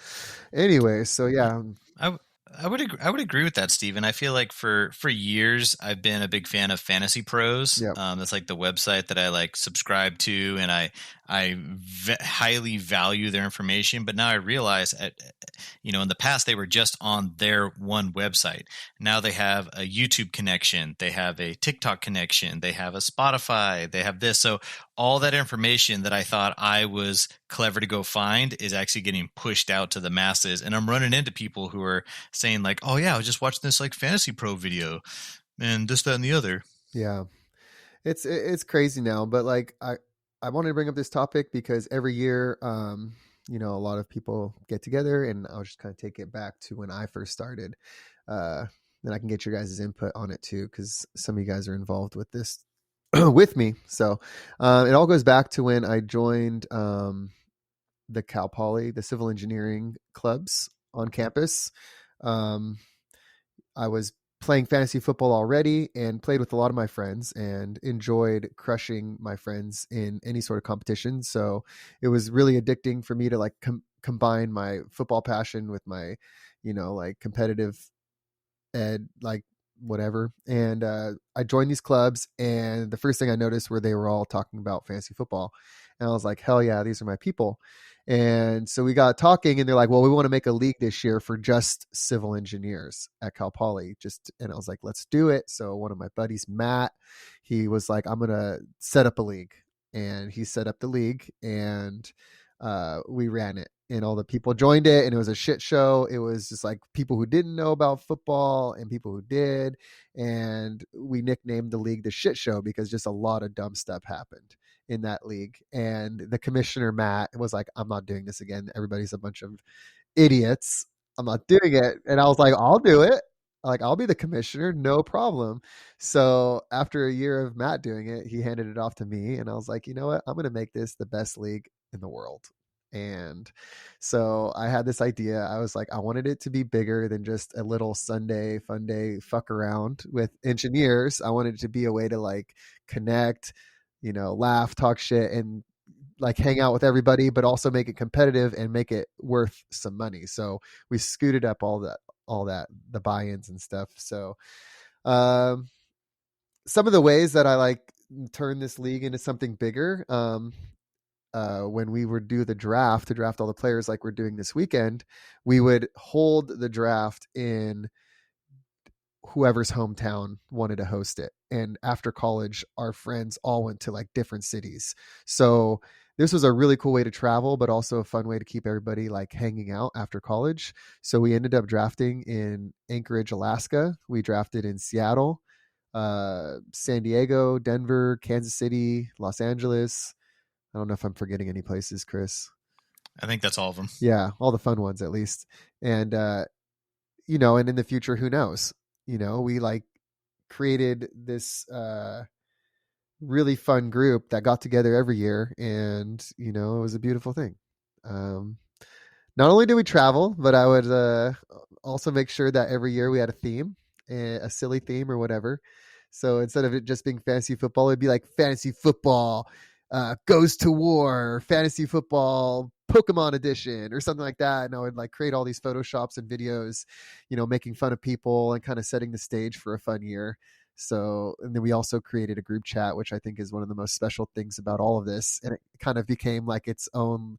anyway, so yeah. I would agree with that, Stephen. I feel like for years I've been a big fan of Fantasy Pros. Yep. That's like the website that I like subscribe to, and I highly value their information. But now I realize, in the past they were just on their one website. Now they have a YouTube connection, they have a TikTok connection, they have a Spotify, they have this. So all that information that I thought I was clever to go find is actually getting pushed out to the masses. And I'm running into people who are saying like, oh yeah, I was just watching this like Fantasy Pro video and this, that, and the other. Yeah. It's crazy now, but like I wanted to bring up this topic because every year, a lot of people get together, and I'll just kind of take it back to when I first started. Then I can get your guys' input on it too, because some of you guys are involved with this with me. So it all goes back to when I joined the Cal Poly, the civil engineering clubs on campus. I was playing fantasy football already and played with a lot of my friends and enjoyed crushing my friends in any sort of competition. So it was really addicting for me to like combine my football passion with my, like competitive ed, like whatever. And I joined these clubs, and the first thing I noticed were they were all talking about fantasy football. And I was like, hell yeah, these are my people. And so we got talking, and they're like, well, we want to make a league this year for just civil engineers at Cal Poly. And I was like, let's do it. So one of my buddies, Matt, he was like, I'm going to set up a league. And he set up the league, and we ran it. And all the people joined it, and it was a shit show. It was just like people who didn't know about football and people who did. And we nicknamed the league the shit show because just a lot of dumb stuff happened in that league. And the commissioner, Matt, was like, I'm not doing this again. Everybody's a bunch of idiots. I'm not doing it. And I was like, I'll do it. Like, I'll be the commissioner, no problem. So after a year of Matt doing it, he handed it off to me. And I was like, you know what? I'm going to make this the best league in the world. And so I had this idea. I was like, I wanted it to be bigger than just a little Sunday fun day fuck around with engineers. I wanted it to be a way to like connect, laugh, talk shit, and like hang out with everybody, but also make it competitive and make it worth some money. So we scooted up all that, the buy-ins and stuff. So some of the ways that I like turn this league into something bigger, when we would do the draft to draft all the players like we're doing this weekend, we would hold the draft in whoever's hometown wanted to host it. And after college, our friends all went to like different cities. So this was a really cool way to travel, but also a fun way to keep everybody like hanging out after college. So we ended up drafting in Anchorage, Alaska. We drafted in Seattle, San Diego, Denver, Kansas City, Los Angeles. I don't know if I'm forgetting any places, Chris. I think that's all of them. Yeah, all the fun ones at least. And, and in the future, who knows? We like created this really fun group that got together every year, and, it was a beautiful thing. Not only did we travel, but I would also make sure that every year we had a theme, a silly theme or whatever. So instead of it just being fantasy football, it'd be like fantasy football goes to war, fantasy football Pokemon edition or something like that. And I would like create all these Photoshops and videos, making fun of people and kind of setting the stage for a fun year. So, and then we also created a group chat, which I think is one of the most special things about all of this. And it kind of became like its own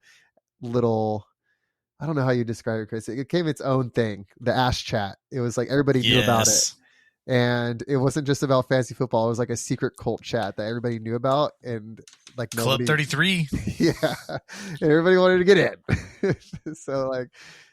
little, I don't know how you describe it, Chris. It became its own thing, the Ash Chat. It was like everybody knew about it. And it wasn't just about fantasy football. It was like a secret cult chat that everybody knew about, and like Club 33. Yeah, and everybody wanted to get in. So like,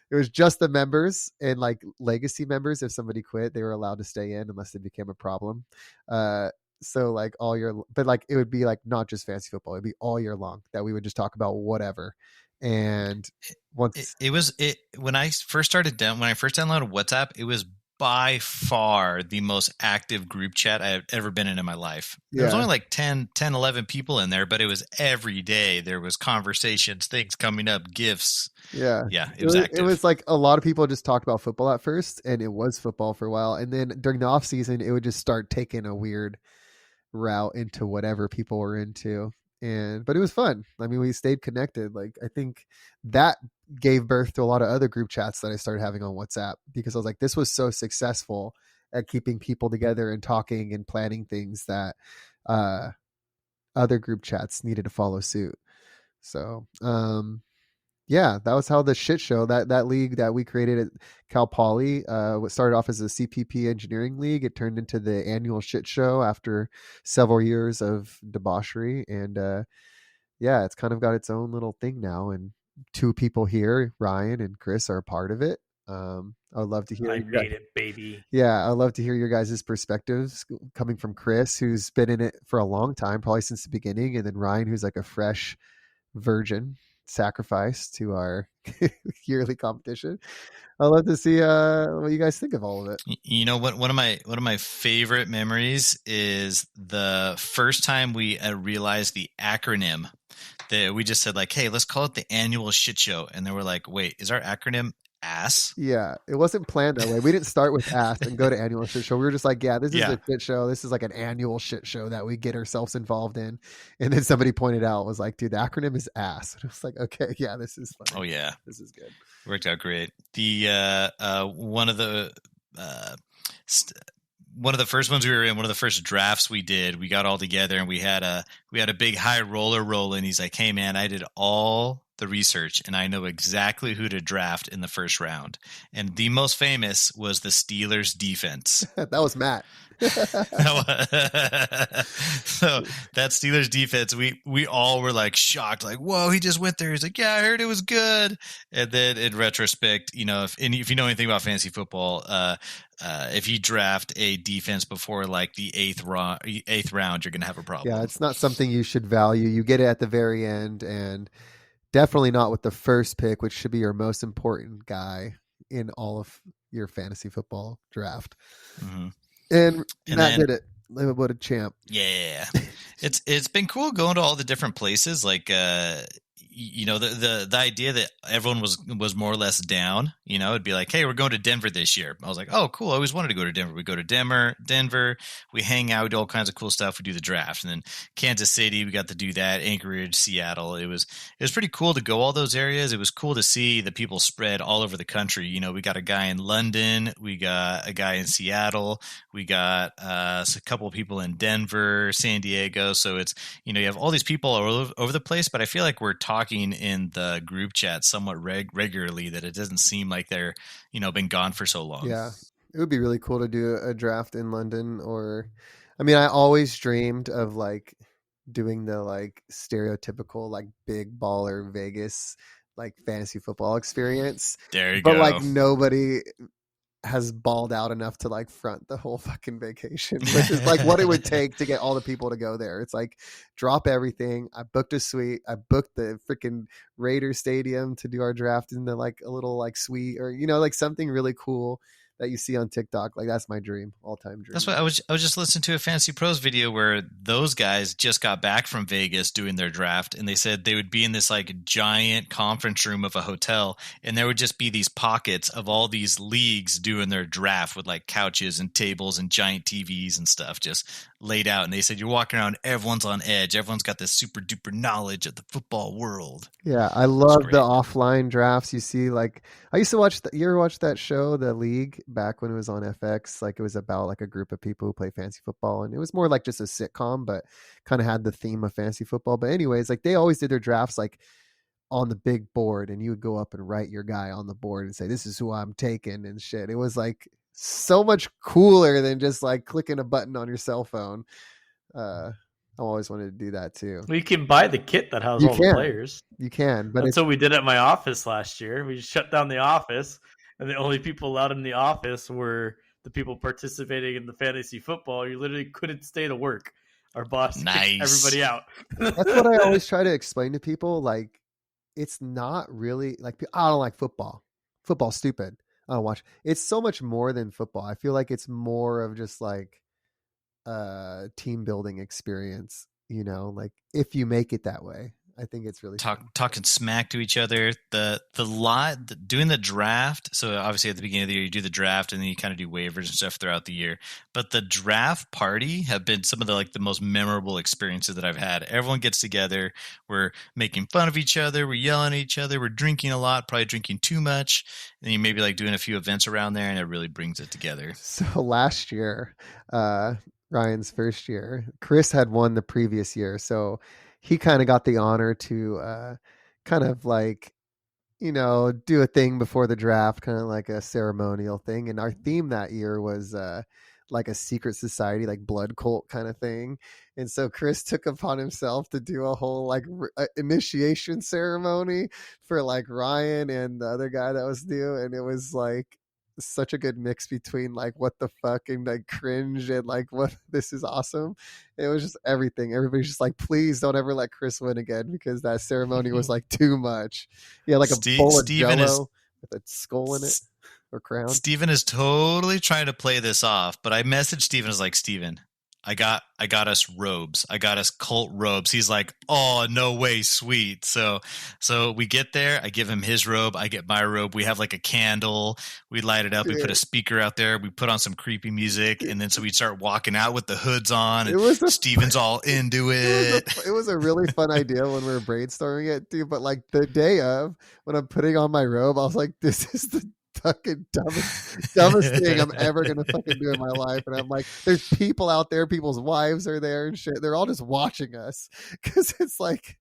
it was just the members and like legacy members. If somebody quit, they were allowed to stay in unless it became a problem. So like but like it would be like not just fantasy football. It'd be all year long that we would just talk about whatever. And once when I first downloaded WhatsApp, it was by far the most active group chat I have ever been in my life. There was only like 10, 11 people in there, but it was every day. There was conversations, things coming up, gifts. Yeah. It was active. It was like a lot of people just talked about football at first, and it was football for a while. And then during the off season, it would just start taking a weird route into whatever people were into. But it was fun. I mean, we stayed connected. Like, I think that gave birth to a lot of other group chats that I started having on WhatsApp, because I was like, this was so successful at keeping people together and talking and planning things that other group chats needed to follow suit. So, yeah, that was how the shit show, that league that we created at Cal Poly, started off as a CPP engineering league. It turned into the annual shit show after several years of debauchery. And yeah, it's kind of got its own little thing now. And two people here, Ryan and Chris, are a part of it. I would love to hear. I made it, baby. Yeah, I'd love to hear your guys' perspectives coming from Chris, who's been in it for a long time, probably since the beginning, and then Ryan, who's like a fresh virgin sacrifice to our yearly competition. I'd love to see what you guys think of all of it. You know what? One of my favorite memories is the first time we realized the acronym. That we just said like, "Hey, let's call it the annual shit show," and then we're like, "Wait, is our acronym ass?" Yeah, it wasn't planned that way. We didn't start with ass and go to annual shit show. We were just like, yeah, this is a shit show. This is like an annual shit show that we get ourselves involved in. And then somebody pointed out, was like, dude, the acronym is ass. And I was like, okay, yeah, this is fun. Oh yeah, this is good. Worked out great. The one of the first ones we were in, one of the first drafts we did, we got all together and we had a big high roller roll, and he's like, "Hey man, I did all the research, and I know exactly who to draft in the first round. And the most famous was the Steelers defense. That was Matt. So that Steelers defense, we all were like shocked, like, whoa, he just went there. He's like, yeah, I heard it was good. And then in retrospect, you know, if you know anything about fantasy football, if you draft a defense before like the eighth round, you're gonna have a problem. Yeah, it's not something you should value. You get it at the very end, and definitely not with the first pick, which should be your most important guy in all of your fantasy football draft. Mm-hmm. And Matt did it. What a champ. Yeah. It's been cool going to all the different places. Like, you know, the idea that everyone was more or less down, you know, it'd be like, hey, we're going to Denver this year. I was like, oh, cool. I always wanted to go to Denver. We go to Denver, we hang out, we do all kinds of cool stuff. We do the draft. And then Kansas City, we got to do that. Anchorage, Seattle. It was pretty cool to go all those areas. It was cool to see the people spread all over the country. You know, we got a guy in London, we got a guy in Seattle, we got a couple of people in Denver, San Diego. So it's, you know, you have all these people all over the place, but I feel like we're talking in the group chat somewhat regularly that it doesn't seem like they're, you know, been gone for so long. Yeah, it would be really cool to do a draft in London. Or, I mean, I always dreamed of like doing the like stereotypical like big baller Vegas like fantasy football experience. There you go. But like nobody has balled out enough to like front the whole fucking vacation, which is like what it would take to get all the people to go there. It's like drop everything. I booked a suite. I booked the freaking Raider Stadium to do our draft in the like a little like suite, or, you know, like something really cool that you see on TikTok. Like that's my dream, all-time dream. That's what I was just listening to a Fantasy Pros video where those guys just got back from Vegas doing their draft, and they said they would be in this like giant conference room of a hotel, and there would just be these pockets of all these leagues doing their draft with like couches and tables and giant TVs and stuff just laid out. And they said you're walking around, everyone's on edge, everyone's got this super duper knowledge of the football world. Yeah, I love the offline drafts. You see, like I used to watch. You ever watch that show, The League, back when it was on FX? Like it was about like a group of people who play fantasy football, and it was more like just a sitcom, but kind of had the theme of fantasy football. But anyways, like they always did their drafts like on the big board, and you would go up and write your guy on the board and say, "This is who I'm taking," and shit. It was like so much cooler than just like clicking a button on your cell phone. I always wanted to do that too. We can buy the kit that has all the players. You can, but that's what we did at my office last year. We just shut down the office, and the only people allowed in the office were the people participating in the fantasy football. You literally couldn't stay to work. Our boss kicked everybody out. That's what I always try to explain to people. Like, it's not really like, I don't like football. Football's stupid. I don't watch. It's so much more than football. I feel like it's more of just like team building experience, you know, like if you make it that way. I think it's really talking smack to each other. Doing the draft. So obviously at the beginning of the year you do the draft, and then you kind of do waivers and stuff throughout the year. But the draft party have been some of the like the most memorable experiences that I've had. Everyone gets together. We're making fun of each other. We're yelling at each other. We're drinking a lot, probably drinking too much. And you maybe like doing a few events around there, and it really brings it together. So last year, Ryan's first year, Chris had won the previous year, so he kind of got the honor to kind of like, you know, do a thing before the draft, kind of like a ceremonial thing. And our theme that year was like a secret society, like blood cult kind of thing. And so Chris took upon himself to do a whole like initiation ceremony for like Ryan and the other guy that was new. And it was like such a good mix between like what the fuck and like cringe and like what this is awesome. It was just everything. Everybody's just like, please don't ever let Chris win again, because that ceremony was like too much. Yeah, like a bowl of Jello with a skull in it or crown. Steven is totally trying to play this off, but I messaged Steven. I was like, Steven, I got us robes. I got us cult robes. He's like, oh, no way, sweet. So we get there. I give him his robe. I get my robe. We have like a candle. We light it up. We put a speaker out there. We put on some creepy music. And then so we start walking out with the hoods on. And Steven's all into it. It was a really fun idea when we were brainstorming it, too. But like the day of, when I'm putting on my robe, I was like, this is the fucking dumbest thing I'm ever gonna fucking do in my life. And I'm like, there's people out there, people's wives are there and shit. They're all just watching us, because it's like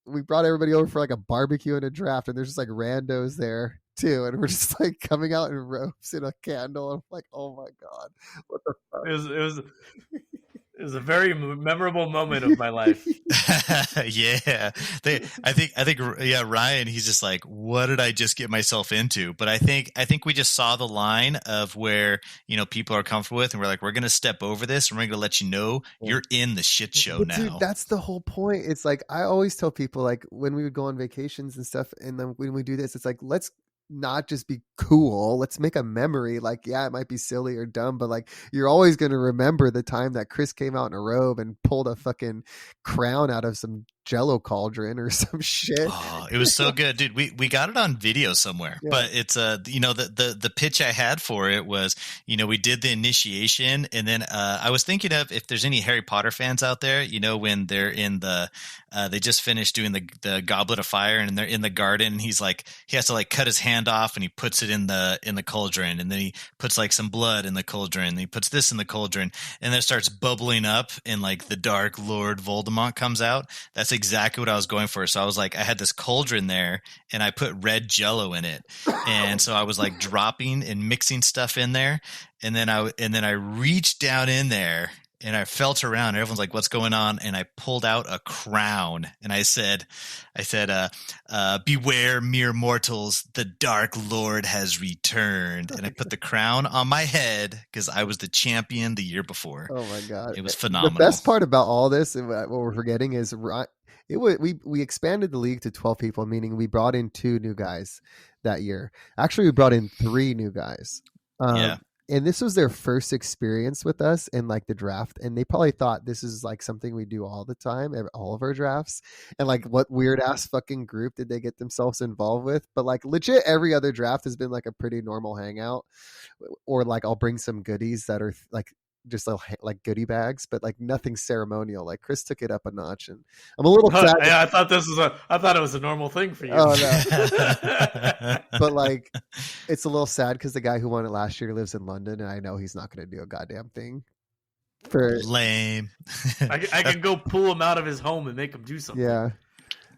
we brought everybody over for like a barbecue and a draft, and there's just like randos there too, and we're just like coming out in robes and a candle. And I'm like, oh my god, what the fuck? It was a very memorable moment of my life. Yeah, I think, yeah, Ryan. He's just like, what did I just get myself into? But I think we just saw the line of where people are comfortable with, and we're like, we're gonna step over this, and we're gonna let you know you're in the shit show But now. dude, that's the whole point. It's like I always tell people, like when we would go on vacations and stuff, and then when we do this, it's like let's not just be cool, let's make a memory. Like, yeah, it might be silly or dumb, but like you're always going to remember the time that Chris came out in a robe and pulled a fucking crown out of some Jello cauldron or some shit. Oh, it was so good, dude. We got it on video somewhere, Yeah. but it's the pitch I had for it was, we did the initiation, and then I was thinking of if there's any Harry Potter fans out there, when they're in the they just finished doing the Goblet of Fire, and they're in the garden, and he has to like cut his hand off, and he puts it in the cauldron, and then he puts like some blood in the cauldron, and he puts this in the cauldron, and then it starts bubbling up, and like the Dark Lord Voldemort comes out. That's exactly what I was going for. So I was like, I had this cauldron there, and I put red Jello in it, and so I was like dropping and mixing stuff in there, and then I reached down in there, and I felt around, and everyone's like, what's going on? And I pulled out a crown, and I said, beware, mere mortals, the Dark Lord has returned. And I put the crown on my head because I was the champion the year before. Oh my god, it was phenomenal. The best part about all this, and what we're forgetting, is we expanded the league to 12 people, meaning we brought in 2 new guys that year. Actually, we brought in 3 new guys. Yeah. And this was their first experience with us in like the draft, and they probably thought this is like something we do all the time, all of our drafts, and like what weird ass fucking group did they get themselves involved with? But like legit, every other draft has been like a pretty normal hangout, or like I'll bring some goodies that are like just like goodie bags, but like nothing ceremonial. Like Chris took it up a notch, and I'm a little sad. Yeah, I thought it was a normal thing for you. Oh no. But like, it's a little sad because the guy who won it last year lives in London, and I know he's not going to do a goddamn thing. For lame. I can go pull him out of his home and make him do something. Yeah,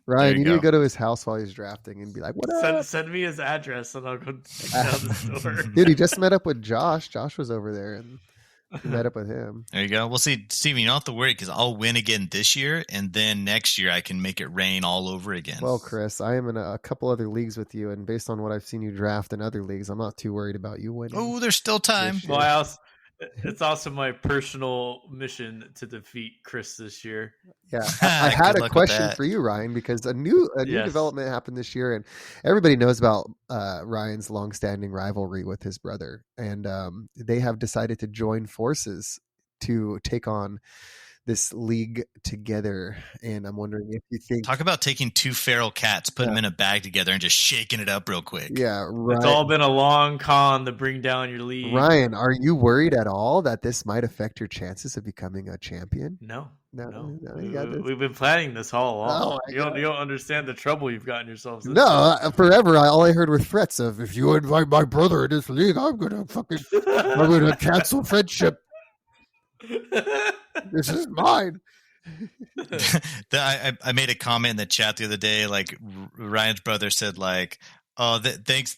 Ryan, you need go. to go to his house while he's drafting and be like, "What up?" Send me his address, and I'll go check down the store. Dude, he just met up with Josh. Josh was over there, and he met up with him. There you go. Well, see, Steven, you don't have to worry because I'll win again this year, and then next year I can make it rain all over again. Well, Chris, I am in a couple other leagues with you, and based on what I've seen you draft in other leagues, I'm not too worried about you winning. Oh, there's still time. Well, it's also my personal mission to defeat Chris this year. Yeah, I had a question that. for you, Ryan, because a new development happened this year, and everybody knows about Ryan's longstanding rivalry with his brother, and they have decided to join forces to take on this league together. And I'm wondering if you think, talk about taking 2 feral cats, putting them in a bag together, and just shaking it up real quick. Yeah, It's all been a long con to bring down your league. Ryan, are you worried at all that this might affect your chances of becoming a champion? No. You got this. We've been planning this all along. Oh, you don't understand the trouble you've gotten yourselves into. No, forever. All I heard were threats of, if you invite my brother in this league, I'm gonna cancel friendship. This is mine. I made a comment in the chat the other day. Like Ryan's brother said, like, "Oh, thanks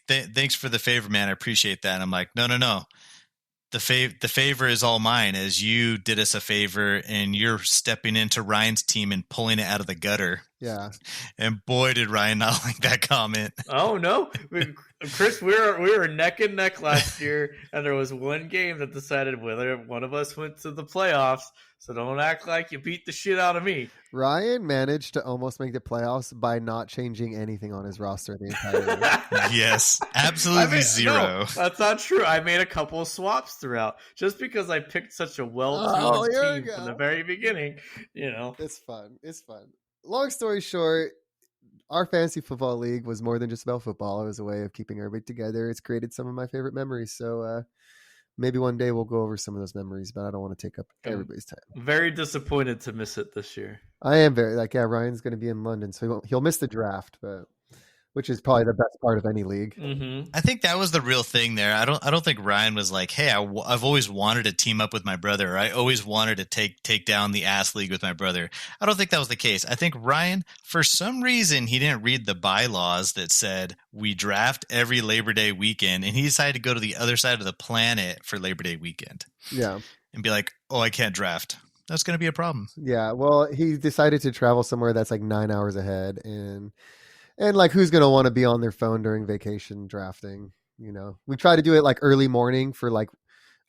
for the favor, man. I appreciate that." And I'm like, no. The favor is all mine, as you did us a favor, and you're stepping into Ryan's team and pulling it out of the gutter. Yeah. And boy, did Ryan not like that comment. Oh no, Chris, we were neck and neck last year, and there was one game that decided whether one of us went to the playoffs. So don't act like you beat the shit out of me. Ryan managed to almost make the playoffs by not changing anything on his roster the entire year. Yes, absolutely zero. No, that's not true. I made a couple of swaps throughout, just because I picked such a well-tuned team from the very beginning. It's fun. Long story short, our fantasy football league was more than just about football. It was a way of keeping everybody together. It's created some of my favorite memories. So maybe one day we'll go over some of those memories, but I don't want to take up everybody's time. Very disappointed to miss it this year. I am very Ryan's going to be in London, so he'll miss the draft, but which is probably the best part of any league. Mm-hmm. I think that was the real thing there. I don't think Ryan was like, "Hey, I've always wanted to team up with my brother. Or I always wanted to take down the ass league with my brother." I don't think that was the case. I think Ryan, for some reason, he didn't read the bylaws that said we draft every Labor Day weekend, and he decided to go to the other side of the planet for Labor Day weekend. Yeah. And be like, "Oh, I can't draft." That's going to be a problem. Yeah. Well, he decided to travel somewhere that's like 9 hours ahead, and like, who's going to want to be on their phone during vacation drafting? You know, we try to do it like early morning for like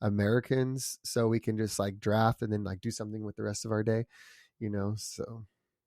Americans, so we can just like draft and then like do something with the rest of our day, you know. So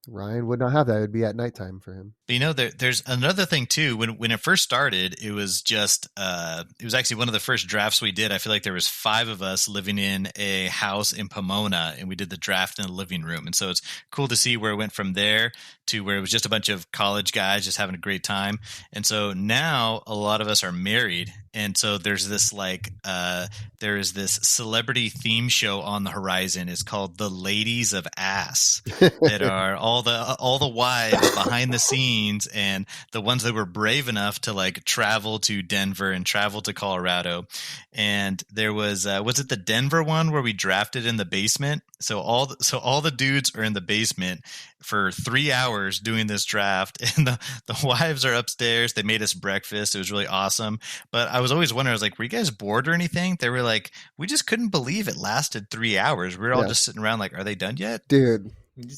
Ryan would not have that. It would be at nighttime for him. But there's another thing too. When it first started, it was just it was actually one of the first drafts we did. I feel like there was 5 of us living in a house in Pomona, and we did the draft in the living room. And so it's cool to see where it went from there to where it was just a bunch of college guys just having a great time. And so now a lot of us are married, and so there's this there is this celebrity theme show on the horizon. It's called The Ladies of Ass, that are all the wives behind the scenes, and the ones that were brave enough to like travel to Denver and travel to Colorado. And there was it the Denver one where we drafted in the basement? So all the dudes are in the basement for 3 hours doing this draft, and the wives are upstairs. They made us breakfast. It was really awesome. But I was always wondering, I was like, were you guys bored or anything? They were like, we just couldn't believe it lasted 3 hours. We were all just sitting around like, are they done yet? Dude. Did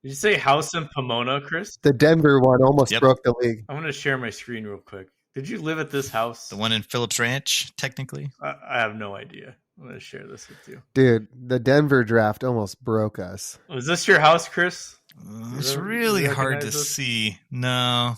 you say house in Pomona, Chris? The Denver one almost broke the league. I'm going to share my screen real quick. Did you live at this house? The one in Phillips Ranch, technically? I have no idea. I'm going to share this with you. Dude, the Denver draft almost broke us. Was this your house, Chris? It's really hard to see. No.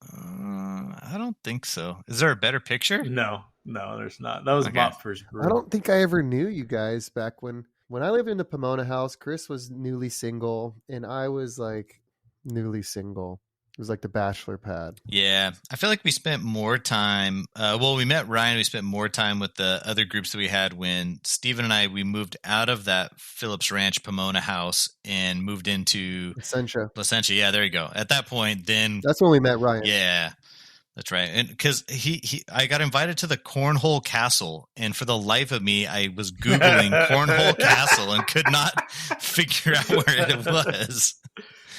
I don't think so. Is there a better picture? No, there's not. That was Bach first brew. I don't think I ever knew you guys back when I lived in the Pomona house. Chris was newly single, and I was like newly single. It was like the bachelor pad. Yeah. I feel like we spent more time. We met Ryan. We spent more time with the other groups that we had when Steven and we moved out of that Phillips Ranch Pomona house and moved into Placentia. Yeah, there you go. At that point, then that's when we met Ryan. Yeah. That's right. And because I got invited to the Cornhole Castle, and for the life of me, I was Googling Cornhole Castle and could not figure out where it was.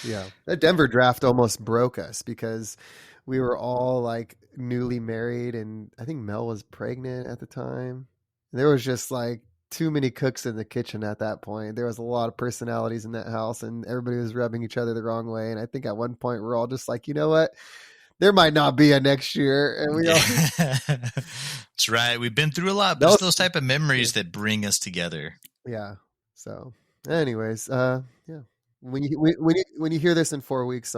Yeah. That Denver draft almost broke us because we were all like newly married, and I think Mel was pregnant at the time. There was just like too many cooks in the kitchen at that point. There was a lot of personalities in that house, and everybody was rubbing each other the wrong way. And I think at one point we're all just like, you know what? There might not be a next year. And we all... That's right. We've been through a lot, but it's those type of memories that bring us together. Yeah. So anyways, yeah. When you hear this in 4 weeks,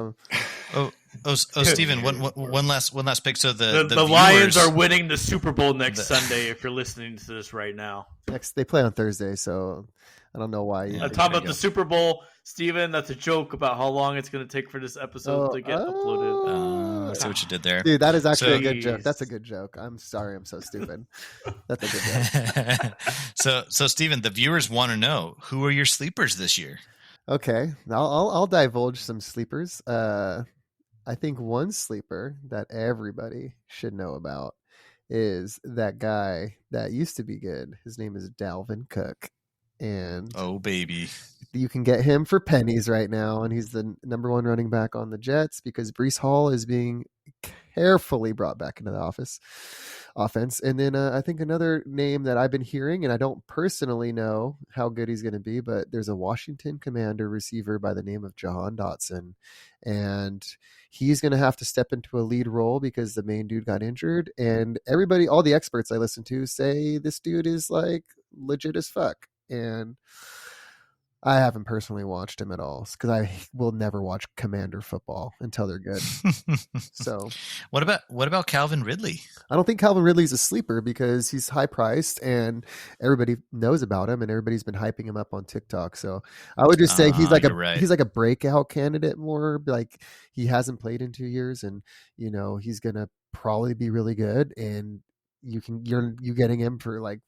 Steven, one last pick. So the Lions are winning the Super Bowl next Sunday. If you're listening to this right now, they play on Thursday, so I don't know why. I'm talking about the Super Bowl, Steven. That's a joke about how long it's going to take for this episode to get uploaded. I see what you did there, dude. That is actually a good joke. That's a good joke. I'm sorry, I'm so stupid. That's a good joke. So Steven, the viewers want to know, who are your sleepers this year? Okay, I'll divulge some sleepers. I think one sleeper that everybody should know about is that guy that used to be good. His name is Dalvin Cook, and oh baby, you can get him for pennies right now, and he's the number 1 running back on the Jets because Breece Hall is being carefully brought back into the offense. And then I think another name that I've been hearing, and I don't personally know how good he's going to be, but there's a Washington Commander receiver by the name of Jahan Dotson, and he's going to have to step into a lead role because the main dude got injured. And everybody, all the experts I listen to say this dude is like legit as fuck. And I haven't personally watched him at all because I will never watch Commander football until they're good. So, what about Calvin Ridley? I don't think Calvin Ridley's a sleeper because he's high priced and everybody knows about him and everybody's been hyping him up on TikTok. So, I would just say he's like a breakout candidate more. Like he hasn't played in 2 years, and you know he's gonna probably be really good. And you're getting him for like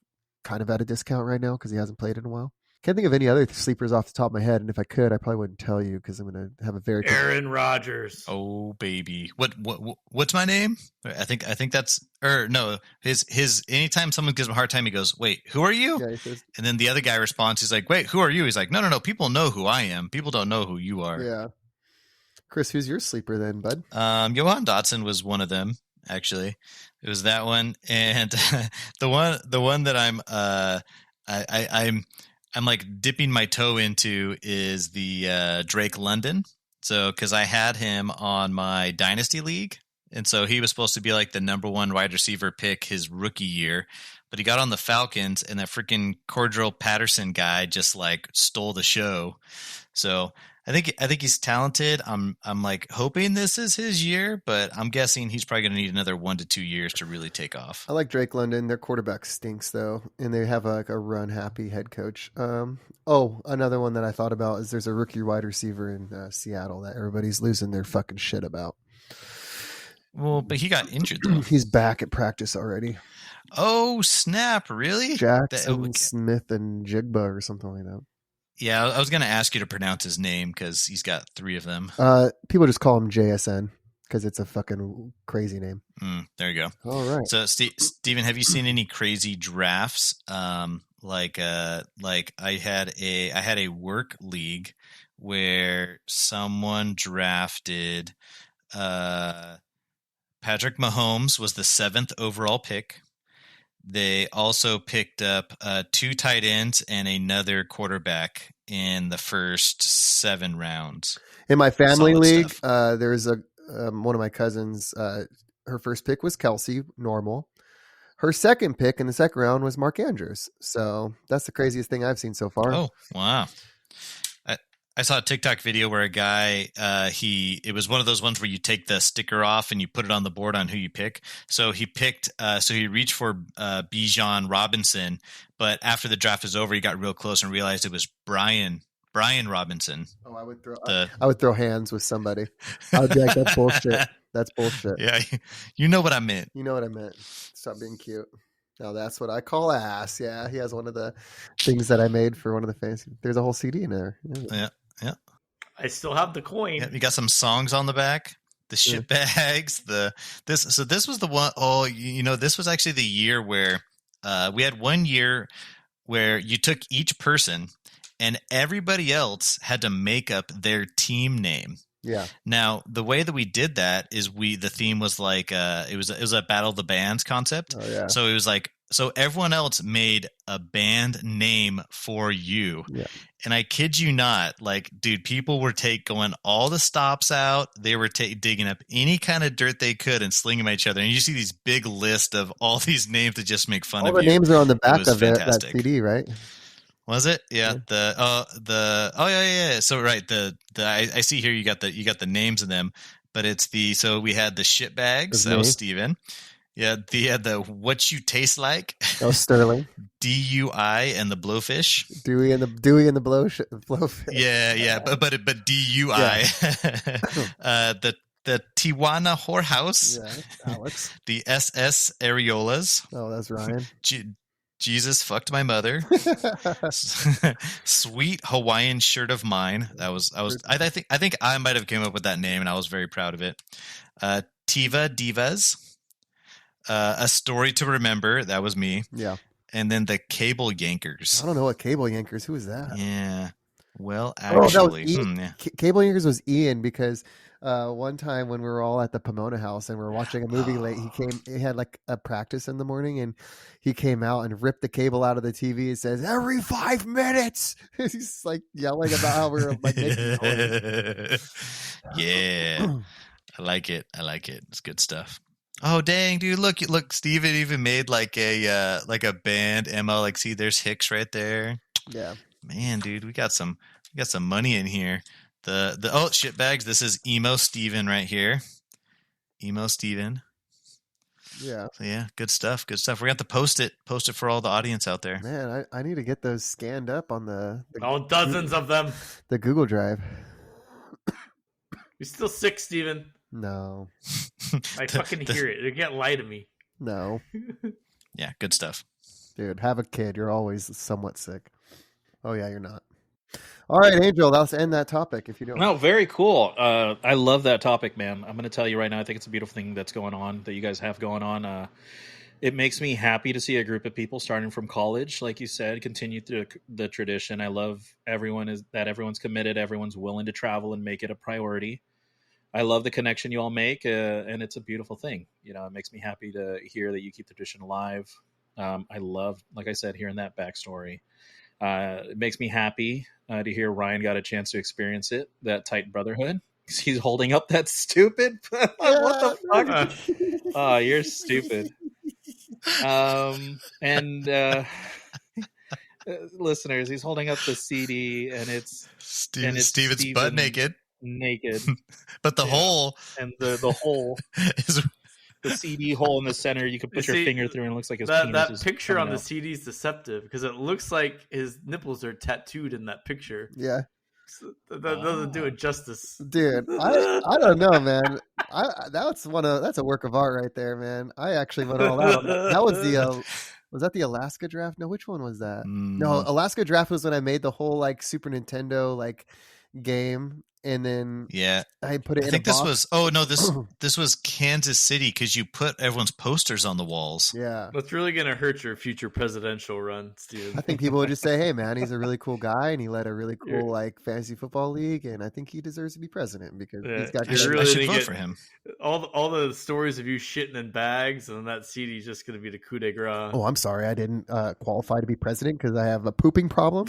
kind of at a discount right now because he hasn't played in a while. Can't think of any other sleepers off the top of my head, and if I could, I probably wouldn't tell you because I'm going to have a very Aaron Rodgers. Oh baby, what's my name? I think that's no. His anytime someone gives him a hard time, he goes, "Wait, who are you?" Yeah, he says, And then the other guy responds, he's like, "Wait, who are you?" He's like, "No. People know who I am. People don't know who you are." yeah. Chris, who's your sleeper then, bud? Johan Dotson was one of them. Actually, it was that one, and the one that I'm like dipping my toe into is the Drake London. So, because I had him on my Dynasty League, and so he was supposed to be like the number one wide receiver pick his rookie year, but he got on the Falcons, and that freaking Cordell Patterson guy just like stole the show. So I think he's talented. I'm like hoping this is his year, but I'm guessing he's probably going to need another 1 to 2 years to really take off. I like Drake London. Their quarterback stinks though, and they have like a run happy head coach. Another one that I thought about is there's a rookie wide receiver in Seattle that everybody's losing their fucking shit about. Well, but he got injured though. He's back at practice already. Oh snap! Really? Jackson Smith and Jigba or something like that. Yeah, I was going to ask you to pronounce his name because he's got 3 of them. People just call him JSN because it's a fucking crazy name. There you go. All right. So, Steven, have you seen any crazy drafts? Like I had a work league where someone drafted Patrick Mahomes was the 7th overall pick. They also picked up 2 tight ends and another quarterback in the first 7 rounds. In my family Solid league, stuff. there's one of my cousins. Her first pick was Kelsey, normal. Her second pick in the second round was Mark Andrews. So that's the craziest thing I've seen so far. Oh, wow. I saw a TikTok video where a guy, it was one of those ones where you take the sticker off and you put it on the board on who you pick. So he picked, he reached for Bijan Robinson, but after the draft was over, he got real close and realized it was Brian Robinson. Oh, I would throw hands with somebody. I would be like, that's bullshit. That's bullshit. Yeah, you know what I meant. You know what I meant. Stop being cute. Now that's what I call ass. Yeah, he has one of the things that I made for one of the fancy. There's a whole CD in there. Yeah. I still have the coin. Yeah, you got some songs on the back. The shit bags. This was the one. Oh, this was actually the year where we had 1 year where you took each person and everybody else had to make up their team name. Yeah. Now, the way that we did that is the theme was like it was a Battle of the Bands concept. Oh, yeah. So it was like everyone else made a band name for you. Yeah. And I kid you not, like, dude, people were going all the stops out. They were digging up any kind of dirt they could and slinging them at each other. And you see these big list of all these names to just make fun of you. All the names are on the back of that fantastic. CD, right? Was it? Yeah. Yeah. So right, I see here you got the names of them, but it's so we had the shit bags. That was Steven. Yeah, the what you taste like. That was Sterling. DUI and the blowfish. Dewey and the blowfish. Yeah, but DUI. Yeah. The Tijuana whorehouse. Yeah, Alex. The SS areolas. Oh, that's Ryan. Jesus fucked my mother. Sweet Hawaiian shirt of mine. I think I might have came up with that name and I was very proud of it. Tiva Divas. A story to remember. That was me. Yeah. And then the Cable Yankers. I don't know what Cable Yankers. Who is that? Yeah. Well, actually, Cable Yankers was Ian because one time when we were all at the Pomona house and we were watching a movie late, he had like a practice in the morning and he came out and ripped the cable out of the TV and says, every 5 minutes. He's like yelling about how we were like making noise. Yeah. I like it. It's good stuff. Oh dang, dude! Look! Steven even made like a band MO. Like, see, there's Hicks right there. Yeah, man, dude, we got some money in here. The shit bags. This is emo Steven right here. Emo Steven. Yeah. So yeah, good stuff. We're gonna have to post it for all the audience out there. Man, I need to get those scanned up on the dozens of them. The Google Drive. You're still sick, Steven. No. I fucking hear it. You can't lie to me. No. Yeah, good stuff. Dude, have a kid. You're always somewhat sick. Oh yeah, you're not. All right, Angel, let's end that topic if you don't. No, very cool. I love that topic, man. I'm going to tell you right now, I think it's a beautiful thing that's going on, that you guys have going on. It makes me happy to see a group of people starting from college, like you said, continue through the tradition. I love everyone's committed, everyone's willing to travel and make it a priority. I love the connection you all make, and it's a beautiful thing. You know, it makes me happy to hear that you keep the tradition alive. I love, like I said, hearing that backstory. It makes me happy to hear Ryan got a chance to experience it, that tight brotherhood. He's holding up that stupid. What the fuck? Oh, you're stupid. Listeners, he's holding up the CD, and it's Steven's butt naked, but the hole and the hole is the CD hole in the center. You can put your finger through, and it looks like his penis. That picture on the CD is deceptive because it looks like his nipples are tattooed in that picture. Yeah, so that doesn't do it justice, dude. I don't know, man. That's a work of art right there, man. I actually went all out. That was was that the Alaska draft? No, which one was that? No, Alaska draft was when I made the whole like Super Nintendo like game, and then I put it. I think this was. Oh no, this was Kansas City because you put everyone's posters on the walls. Yeah, that's really gonna hurt your future presidential run, Steven. I think people would just say, "Hey, man, he's a really cool guy, and he led a really cool like fantasy football league, and I think he deserves to be president because he's got." I should vote for him. All the stories of you shitting in bags, and that CD is just gonna be the coup de grace. Oh, I'm sorry, I didn't qualify to be president because I have a pooping problem.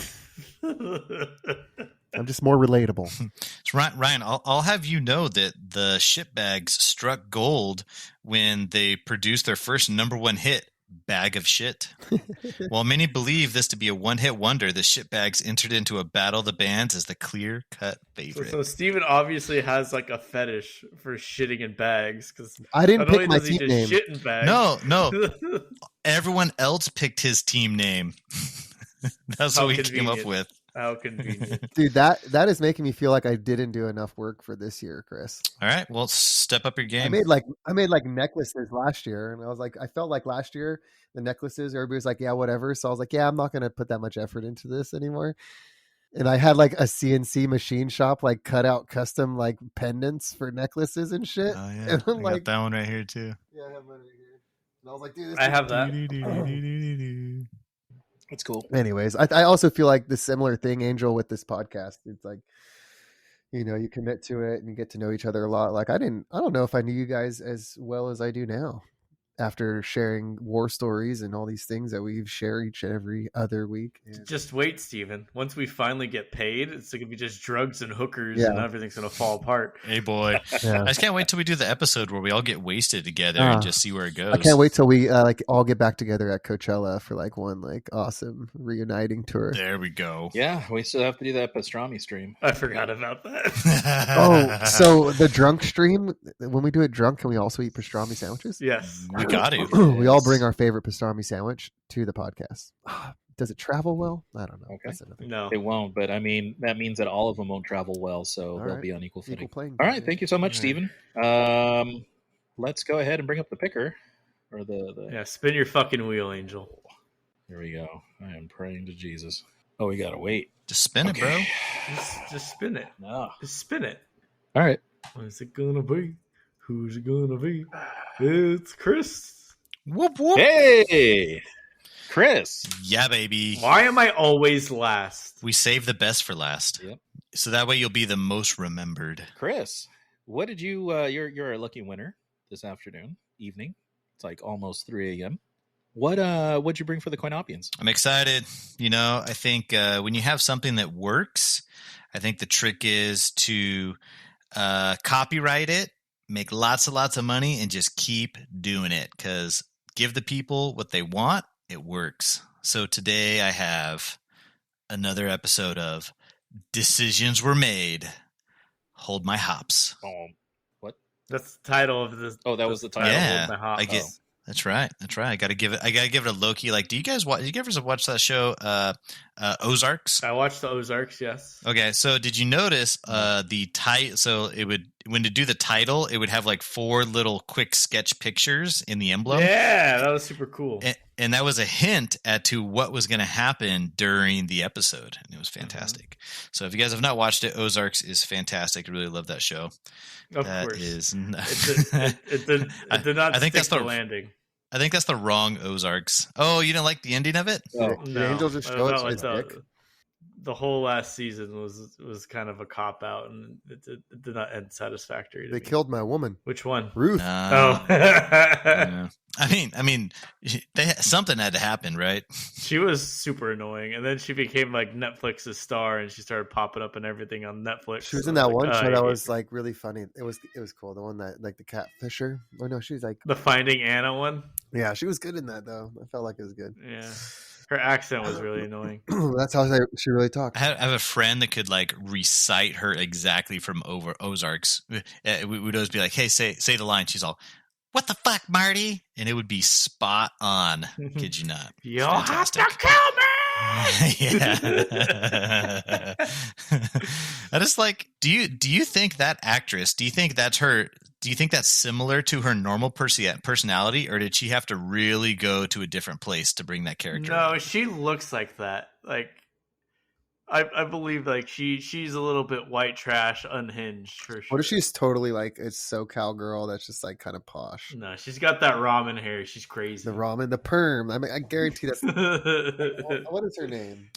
I'm just more relatable. So Ryan, I'll have you know that the shitbags struck gold when they produced their first #1 hit, Bag of Shit. While many believe this to be a one-hit wonder, the shitbags entered into a battle of the bands as the clear-cut favorite. So Steven obviously has like a fetish for shitting in bags because I didn't pick my team name. Shit in bags. No. Everyone else picked his team name. That's what we came up with. How convenient. Dude, that is making me feel like I didn't do enough work for this year, Chris. All right, well, step up your game. I made like necklaces last year, and I felt like last year the necklaces, everybody was like, yeah, whatever. So I was like, yeah, I'm not going to put that much effort into this anymore. And I had like a CNC machine shop like cut out custom like pendants for necklaces and shit. Oh yeah, and I'm got that one right here too. Yeah, I have one right here. And I was like, dude, I have that. It's cool. Anyways, I also feel like the similar thing, Angel, with this podcast. It's like, you know, you commit to it and you get to know each other a lot. Like I don't know if I knew you guys as well as I do now after sharing war stories and all these things that we share each and every other week. And just wait, Steven. Once we finally get paid, it's going to be just drugs and hookers and everything's going to fall apart. Hey, boy. Yeah. I just can't wait till we do the episode where we all get wasted together and just see where it goes. I can't wait till we like all get back together at Coachella for like one like awesome reuniting tour. There we go. Yeah, we still have to do that pastrami stream. I forgot about that. Oh, so the drunk stream, when we do it drunk, can we also eat pastrami sandwiches? Yes. We got to. We all bring our favorite pastrami sandwich to the podcast. Does it travel well? I don't know. Okay. No, it won't. But I mean, that means that all of them won't travel well, so they'll be on equal footing. All right. Thank you so much, Steven. Let's go ahead and bring up the picker. Or the spin your fucking wheel, Angel. Here we go. I am praying to Jesus. Oh, we gotta wait. Just spin it, bro. Just spin it. No. Just spin it. All right. What's it gonna be? Who's it gonna be? It's Chris. Whoop whoop. Hey, Chris. Yeah, baby. Why am I always last? We save the best for last. Yep. So that way you'll be the most remembered. Chris, what did you? You're a lucky winner this evening. It's like almost 3 a.m. What'd you bring for the Coinopians? I'm excited. You know, I think when you have something that works, I think the trick is to copyright it, make lots of money, and just keep doing it because give the people what they want. It works. So today I have another episode of Decisions Were Made. Hold My Hops. What? That's the title of this. Oh, that was the title. Yeah, Hold My Hops. That's right. I got to give it a low-key. Like, did you ever watch that show, Ozarks? I watched the Ozarks. Yes. Okay, so did you notice the title? So it would when to do the title, it would have like 4 little quick sketch pictures in the emblem. Yeah, that was super cool. And that was a hint as to what was going to happen during the episode. And it was fantastic. So if you guys have not watched it, Ozarks is fantastic. I really love that show. Of That course. is It did not I think stick that's the the landing. I think that's the wrong Ozarks. Oh, you didn't like the ending of it? The angel just showed I his thought dick. the whole last season was kind of a cop out, and it did not end satisfactory. They killed my woman, Which one? Ruth. Oh, Yeah. I mean, something had to happen, right? she was super annoying, and then she became like Netflix's star, and she started popping up and everything on Netflix. She was in that one "Oh, show I that hate was like really funny. It was cool. The one that like the catfisher. Oh no, she was like the Finding Anna one." yeah, she was good in that though. I felt like it was good. Yeah, her accent was really annoying. That's how she really talked. I have a friend that could like recite her exactly from Ozarks. We would always be like, "Hey, say the line." She's all, "What the fuck, Marty?" And it would be spot on. Kid you not. You'll have to kill me. Yeah. I just like. Do you think that actress? Do you think that's her? Do you think that's similar to her normal personality, or did she have to really go to a different place to bring that character? No, she looks like that. Like I believe like she's a little bit white trash, unhinged for sure. What if she's totally like a SoCal girl that's just like kind of posh? No, she's got that ramen hair. She's crazy. The ramen, the perm. I mean, I guarantee that's. What is her name?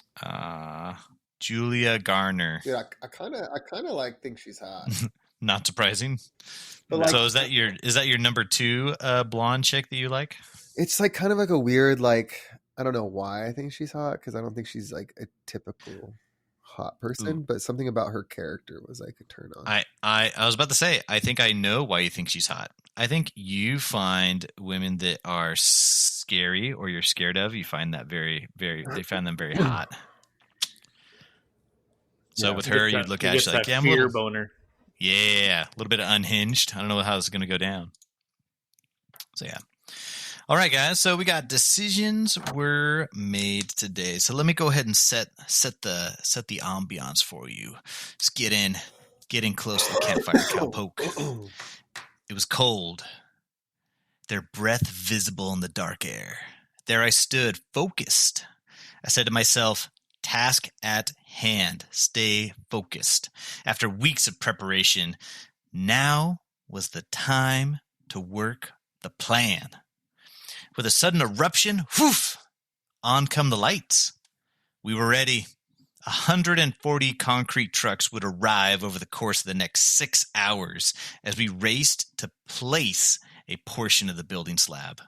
Julia Garner. Dude, I kind of like think she's hot. Not surprising. But, like, so is that your number 2 blonde chick that you like? It's like kind of like a weird like I don't know why I think she's hot because I don't think she's like a typical hot person, but something about her character was like a turn on. I was about to say, I think I know why you think she's hot. I think you find women that are scary or you're scared of, you find that they find them very hot. So with her, you'd look at it, she's like, yeah, I'm a little boner. Yeah, a little bit of unhinged. I don't know how this is going to go down. So yeah. All right, guys. So we got decisions were made today. So let me go ahead and set the ambiance for you. Just get in close to the campfire, cowpoke. It was cold. Their breath visible in the dark air. There I stood, focused. I said to myself, task at hand. Stay focused. After weeks of preparation, now was the time to work the plan. With a sudden eruption, whoof, on come the lights. We were ready. 140 concrete trucks would arrive over the course of the next 6 hours as we raced to place a portion of the building slab.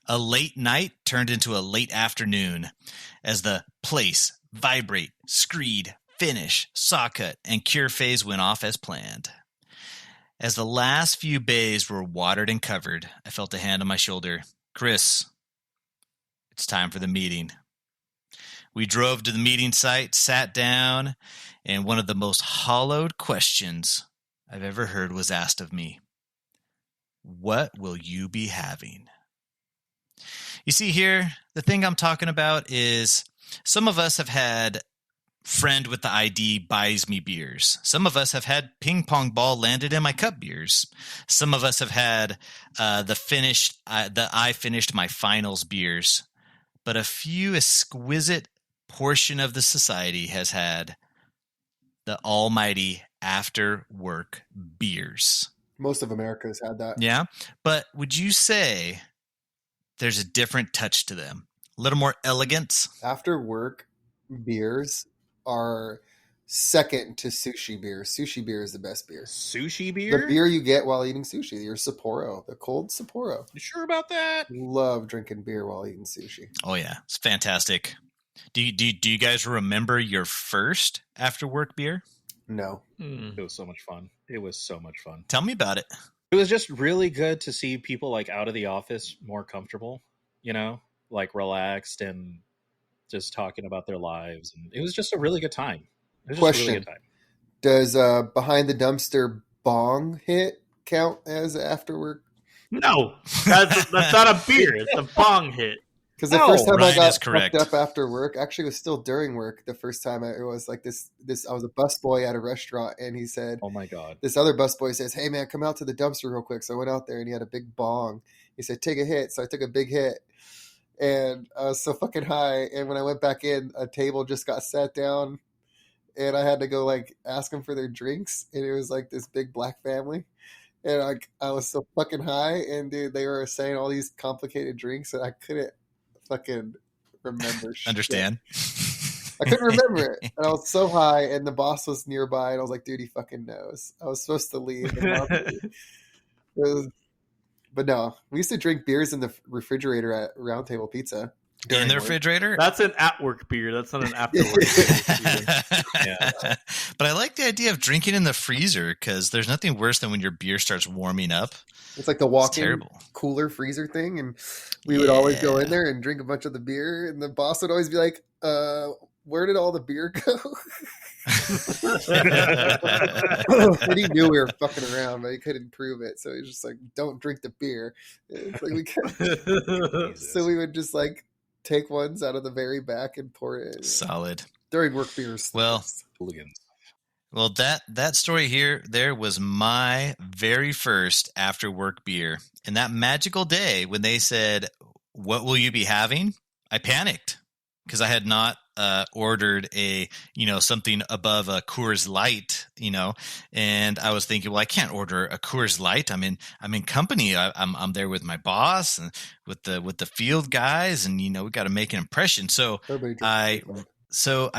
A late night turned into a late afternoon as the place, vibrate, screed, finish, saw cut, and cure phase went off as planned. As the last few bays were watered and covered, I felt a hand on my shoulder. Chris, it's time for the meeting. We drove to the meeting site, sat down, and one of the most hollowed questions I've ever heard was asked of me. What will you be having? You see here, the thing I'm talking about is some of us have had friend with the ID buys me beers. Some of us have had ping pong ball landed in my cup beers. Some of us have had the I finished my finals beers. But a few exquisite portion of the society has had the almighty after work beers. Most of America has had that. Yeah. But would you say there's a different touch to them? A little more elegance? After work beers are second to sushi beer. Sushi beer is the best beer. Sushi beer? The beer you get while eating sushi. Your Sapporo. The cold Sapporo. You sure about that? Love drinking beer while eating sushi. Oh, yeah. It's fantastic. Do you guys remember your first after work beer? No. It was so much fun. It was so much fun. Tell me about it. It was just really good to see people like out of the office more comfortable, you know, like relaxed and just talking about their lives. And it was just a really good time. It was just Question. a really good time. Does behind the dumpster bong hit count as after work? No, that's not a beer. It's a bong hit. Because the first time I Ryan is got correct. fucked up after work, actually it was still during work. The first time it was like this, I was a busboy at a restaurant, and he said, Oh my God. this other busboy says, "Hey man, come out to the dumpster real quick." So I went out there, and he had a big bong. He said, "Take a hit." So I took a big hit, and I was so fucking high. And when I went back in, a table just got sat down, and I had to go like ask them for their drinks, and it was like this big black family. And I was so fucking high, and dude, they were saying all these complicated drinks, and I couldn't fucking remember shit. Understand? I couldn't remember it. And I was so high, and the boss was nearby, and I was like, dude, he fucking knows. I was supposed to leave. But no, we used to drink beers in the refrigerator at Round Table Pizza. In the refrigerator? That's an at-work beer. That's not an after-work beer. Yeah. But I like the idea of drinking in the freezer because there's nothing worse than when your beer starts warming up. It's like the walk-in cooler freezer thing, and we would always go in there and drink a bunch of the beer, and the boss would always be like, where did all the beer go? And he knew we were fucking around, but he couldn't prove it, so he was just like, don't drink the beer. It's like so we would just like take ones out of the very back and pour it in. Solid. During work beers. Well, that story there was my very first after work beer. And that magical day when they said, "What will you be having?" I panicked because I had not ordered something above a Coors Light, and I was thinking, well, I can't order a Coors Light. I'm in company. I'm there with my boss and with the field guys, and we got to make an impression. So I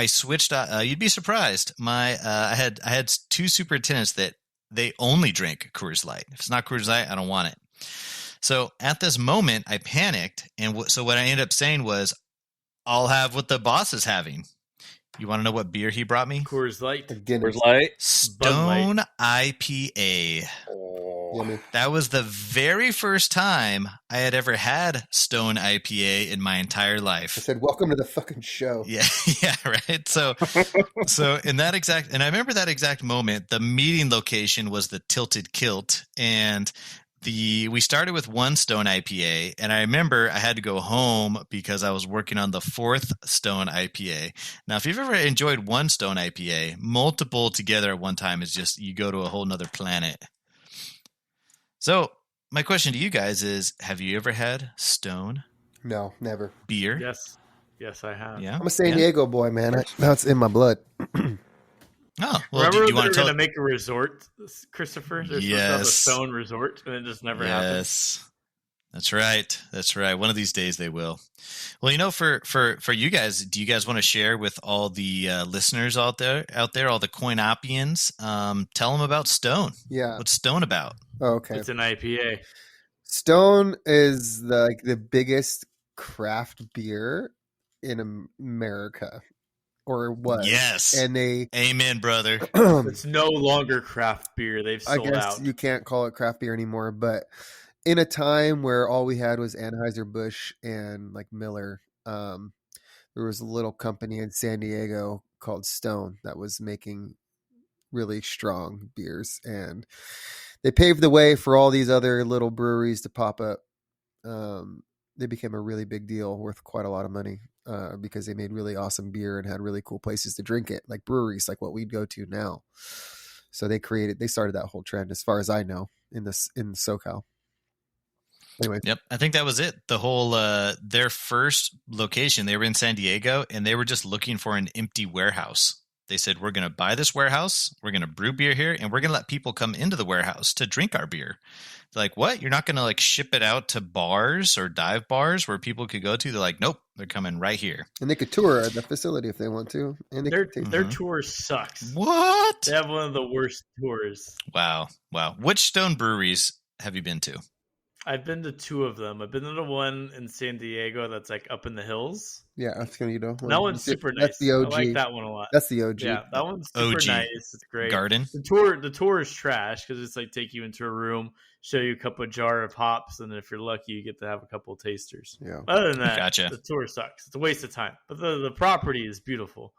switched. You'd be surprised. I had two superintendents that they only drink Coors Light. If it's not Coors Light, I don't want it. So at this moment, I panicked, and so what I ended up saying was, "I'll have what the boss is having." You want to know what beer he brought me? Coors Light. Coors Light. Stone IPA. Yummy. That was the very first time I had ever had Stone IPA in my entire life. I said, "Welcome to the fucking show." Yeah, yeah, right. So in that exact, and I remember that exact moment, the meeting location was the Tilted Kilt, and we started with one Stone IPA, and I remember I had to go home because I was working on the fourth Stone IPA. Now, if you've ever enjoyed one Stone IPA, multiple together at one time is just, you go to a whole nother planet. So my question to you guys is, have you ever had Stone? No, never. Beer? Yes, I have. Yeah. I'm a San Diego boy, man. Now it's in my blood. Oh, well, remember do you want going to to make a resort, Christopher? They're supposed to have a Stone resort, and it just never happened. Yes, that's right. That's right. One of these days they will. Well, for you guys, do you guys want to share with all the listeners out there, all the Coinopians? Tell them about Stone. Yeah. What's Stone about? Oh, okay. It's an IPA. Stone is the biggest craft beer in America. Or was. Yes. And Amen, brother. It's no longer craft beer. They've sold out. I guess you can't call it craft beer anymore, but in a time where all we had was Anheuser-Busch and like Miller, there was a little company in San Diego called Stone that was making really strong beers, and they paved the way for all these other little breweries to pop up. They became a really big deal, worth quite a lot of money. Because they made really awesome beer and had really cool places to drink it, like breweries, like what we'd go to now. So they started that whole trend, as far as I know, in SoCal. Anyway. Yep. I think that was it. The whole, their first location, they were in San Diego, and they were just looking for an empty warehouse. They said, we're going to buy this warehouse, we're going to brew beer here, and we're going to let people come into the warehouse to drink our beer. They're like, what? You're not going to like ship it out to bars or dive bars where people could go to? They're like, nope, they're coming right here. And they could tour the facility if they want to. And their tour sucks. What? They have one of the worst tours. Wow. Which Stone breweries have you been to? I've been to two of them. I've been to the one in San Diego that's like up in the hills. Yeah, that's gonna that one's super nice. That's the OG. I like that one a lot. That's the OG. Yeah, that one's super OG. nice. It's great. Garden. The tour is trash because it's like take you into a room, show you a jar of hops, and if you're lucky, you get to have a couple of tasters. Yeah. Other than that, Gotcha. The tour sucks. It's a waste of time. But the property is beautiful.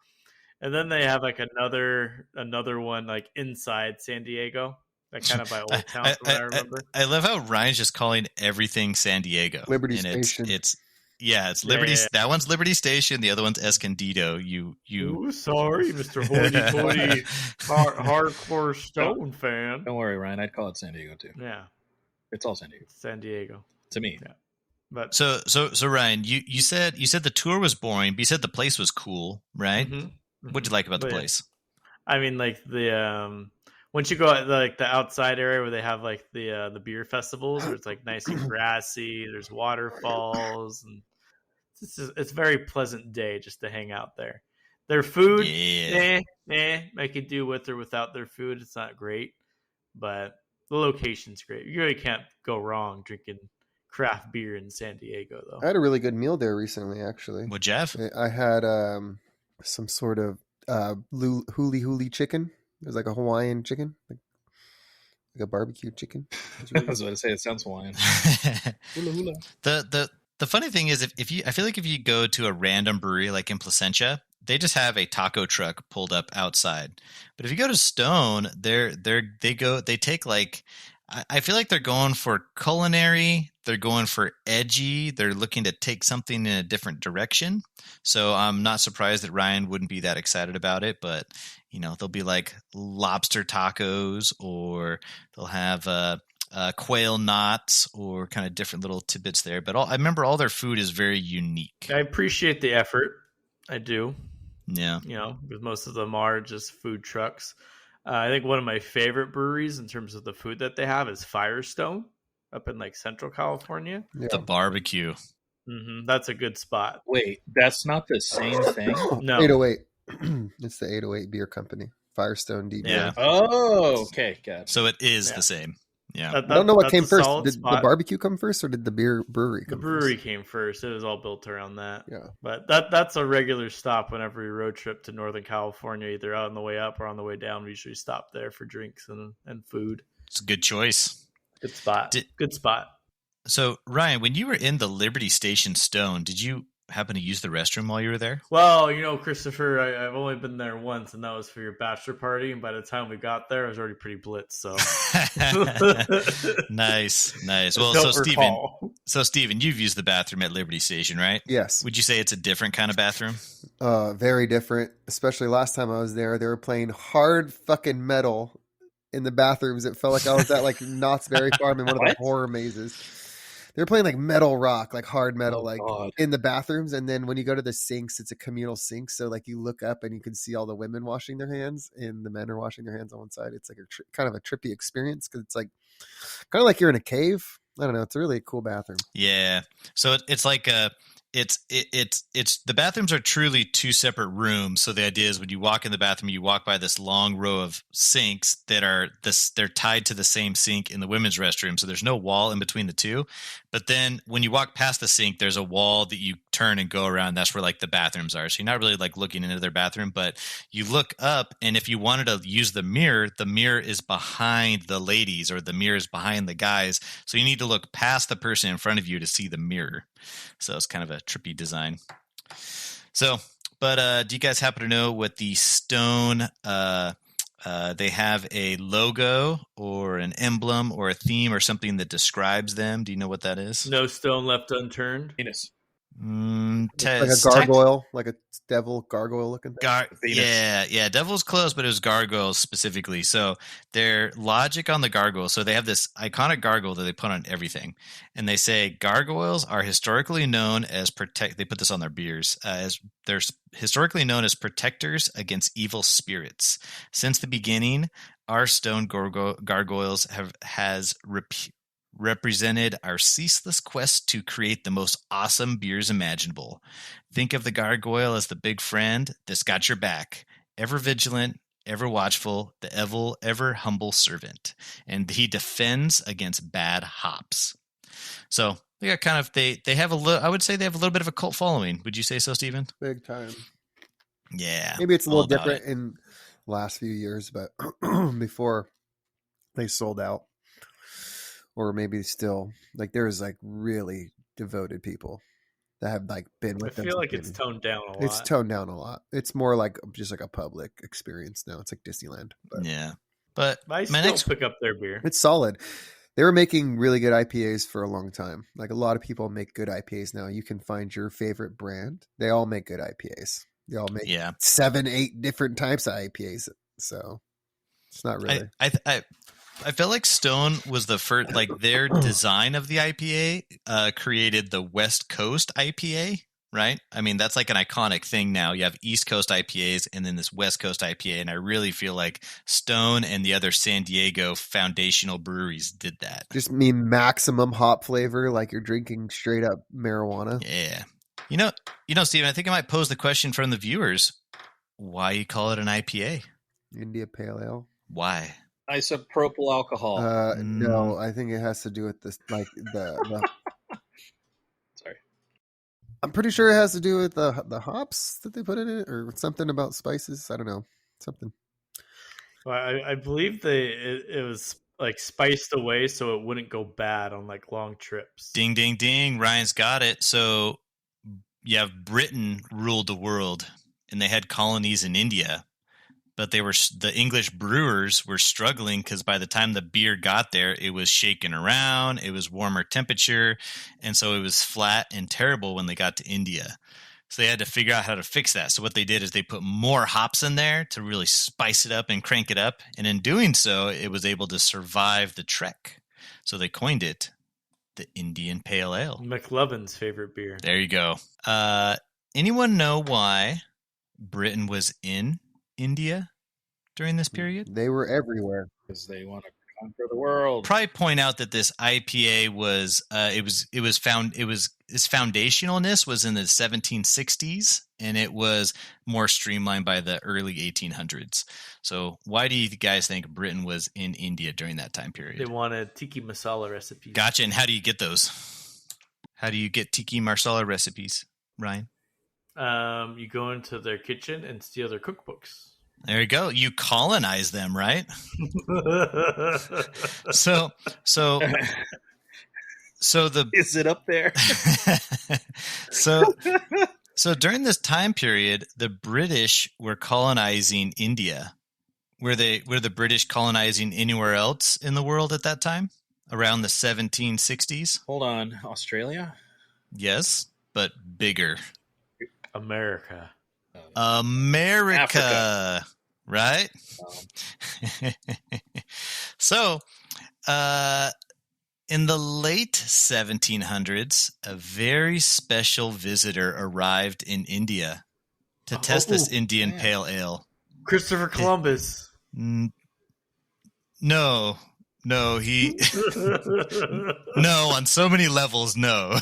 And then they have like another one like inside San Diego. Like kind of by Old Town, from what I remember. I love how Ryan's just calling everything San Diego. Liberty and Station. It's Yeah, it's Liberty. Yeah. That one's Liberty Station. The other one's Escondido. You. Ooh, sorry, Mr. Hoity-toity hardcore Stone fan. Don't worry, Ryan. I'd call it San Diego too. Yeah, It's all San Diego San Diego. to me. Yeah. But So Ryan, you said the tour was boring, but you said the place was cool, right? What'd you like about the But, yeah. place? I mean, like the once you go at like the outside area where they have like the beer festivals, where it's like nice and grassy. There's waterfalls, and it's a very pleasant day just to hang out there. Their food, I could do with or without their food. It's not great, but the location's great. You really can't go wrong drinking craft beer in San Diego, though. I had a really good meal there recently, actually. Well, Jeff, I had some sort of huli chicken. It was like a Hawaiian chicken, like a barbecue chicken. I was about to say, it sounds Hawaiian. Hula. The funny thing is, I feel like if you go to a random brewery like in Placentia, they just have a taco truck pulled up outside. But if you go to Stone, they take like, I feel like they're going for culinary. They're going for edgy. They're looking to take something in a different direction. So I'm not surprised that Ryan wouldn't be that excited about it. But they'll be like lobster tacos, or they'll have quail knots, or kind of different little tidbits there. But I remember all their food is very unique. I appreciate the effort. I do. Yeah. Because most of them are just food trucks. I think one of my favorite breweries in terms of the food that they have is Firestone up in like Central California. Yeah. The barbecue. That's a good spot. Wait, that's not the same thing? No. 808. It's the 808 beer company. Firestone DB. Yeah. Oh, okay. Got it. So it is the same. Yeah. I don't know what came first. Did spot. the barbecue come first, or did the brewery The come brewery first? came first. It was all built around that. Yeah. But that's a regular stop whenever we road trip to Northern California, either on the way up or on the way down. We usually stop there for drinks and food. It's a good choice. Good spot. Good spot. So, Ryan, when you were in the Liberty Station Stone, did you happen to use the restroom while you were there? Well, Christopher, I've only been there once, and that was for your bachelor party. And by the time we got there, I was already pretty blitzed. So Nice. Well, so Steven, you've used the bathroom at Liberty Station, right? Yes. Would you say it's a different kind of bathroom? Very different. Especially last time I was there, they were playing hard fucking metal in the bathrooms. It felt like I was at like Knott's Berry Farm in one of the horror mazes. They were playing like metal rock, like hard metal, in the bathrooms. And then when you go to the sinks, it's a communal sink. So like you look up and you can see all the women washing their hands, and the men are washing their hands on one side. It's like kind of a trippy experience, because it's like kind of like you're in a cave. I don't know. It's a really cool bathroom. Yeah. So it's like it's the bathrooms are truly two separate rooms. So the idea is when you walk in the bathroom, you walk by this long row of sinks that they're tied to the same sink in the women's restroom. So there's no wall in between the two. But then when you walk past the sink, there's a wall that you turn and go around. That's where like the bathrooms are. So you're not really like looking into their bathroom, but you look up, and if you wanted to use the mirror is behind the ladies, or the mirror is behind the guys. So you need to look past the person in front of you to see the mirror. So it's kind of a trippy design. So, but do you guys happen to know what the Stone, they have a logo or an emblem or a theme or something that describes them? Do you know what that is? No stone left unturned. Venus. Like a gargoyle, like a devil gargoyle looking thing. Yeah, devil's close, but it was gargoyles specifically. So their logic on the gargoyle, so they have this iconic gargoyle that they put on everything, and they say gargoyles are historically known as they put this on their beers, as they're historically known as protectors against evil spirits. Since the beginning, our stone gargoyles has represented our ceaseless quest to create the most awesome beers imaginable. Think of the gargoyle as the big friend that's got your back, ever vigilant, ever watchful, the ever humble servant, and he defends against bad hops. So they got kind of they have a little. I would say they have a little bit of a cult following. Would you say so, Steven? Big time. Yeah, maybe it's a little different in the last few years, but before they sold out. Or maybe still, like there's like really devoted people that have like been with them. I feel like it's toned down a lot. It's toned down a lot. It's more like just like a public experience now. It's like Disneyland. Yeah. But I still pick up their beer. It's solid. They were making really good IPAs for a long time. Like a lot of people make good IPAs now. You can find your favorite brand. They all make good IPAs. They all make 7, 8 different types of IPAs. So it's not really. I feel like Stone was the first, like their design of the IPA created the West Coast IPA, right? I mean, that's like an iconic thing now. You have East Coast IPAs and then this West Coast IPA. And I really feel like Stone and the other San Diego foundational breweries did that. Just mean maximum hop flavor, like you're drinking straight up marijuana. Yeah. You know, Steven, I think I might pose the question from the viewers. Why you call it an IPA? India Pale Ale. Why? Isopropyl alcohol. No, I think it has to do with this, like the Sorry. I'm pretty sure it has to do with the hops that they put in it, or something about spices. I don't know, something. Well, I believe it was like spiced away so it wouldn't go bad on like long trips. Ding, ding, ding. Ryan's got it. So yeah, Britain ruled the world and they had colonies in India, but the English brewers were struggling because by the time the beer got there, it was shaking around, it was warmer temperature, and so it was flat and terrible when they got to India. So they had to figure out how to fix that. So what they did is they put more hops in there to really spice it up and crank it up, and in doing so, it was able to survive the trek. So they coined it the Indian Pale Ale. McLovin's favorite beer. There you go. Anyone know why Britain was in India during this period? They were everywhere because they want to conquer the world. Probably point out that this IPA was its foundationalness was in the 1760s, and it was more streamlined by the early 1800s. So why do you guys think Britain was in India during that time period? They wanted tiki masala recipes. Gotcha. And how do you get those? How do you get tiki masala recipes, Ryan? You go into their kitchen and steal their cookbooks. There you go. You colonize them, right? So the Is it up there? so during this time period, the British were colonizing India. Were the British colonizing anywhere else in the world at that time? Around the 1760s? Hold on. Australia? Yes, but bigger. America. America, Africa. right? So, in the late 1700s, a very special visitor arrived in India to test this Indian Pale Ale. Christopher Columbus. No, he no, on so many levels, no.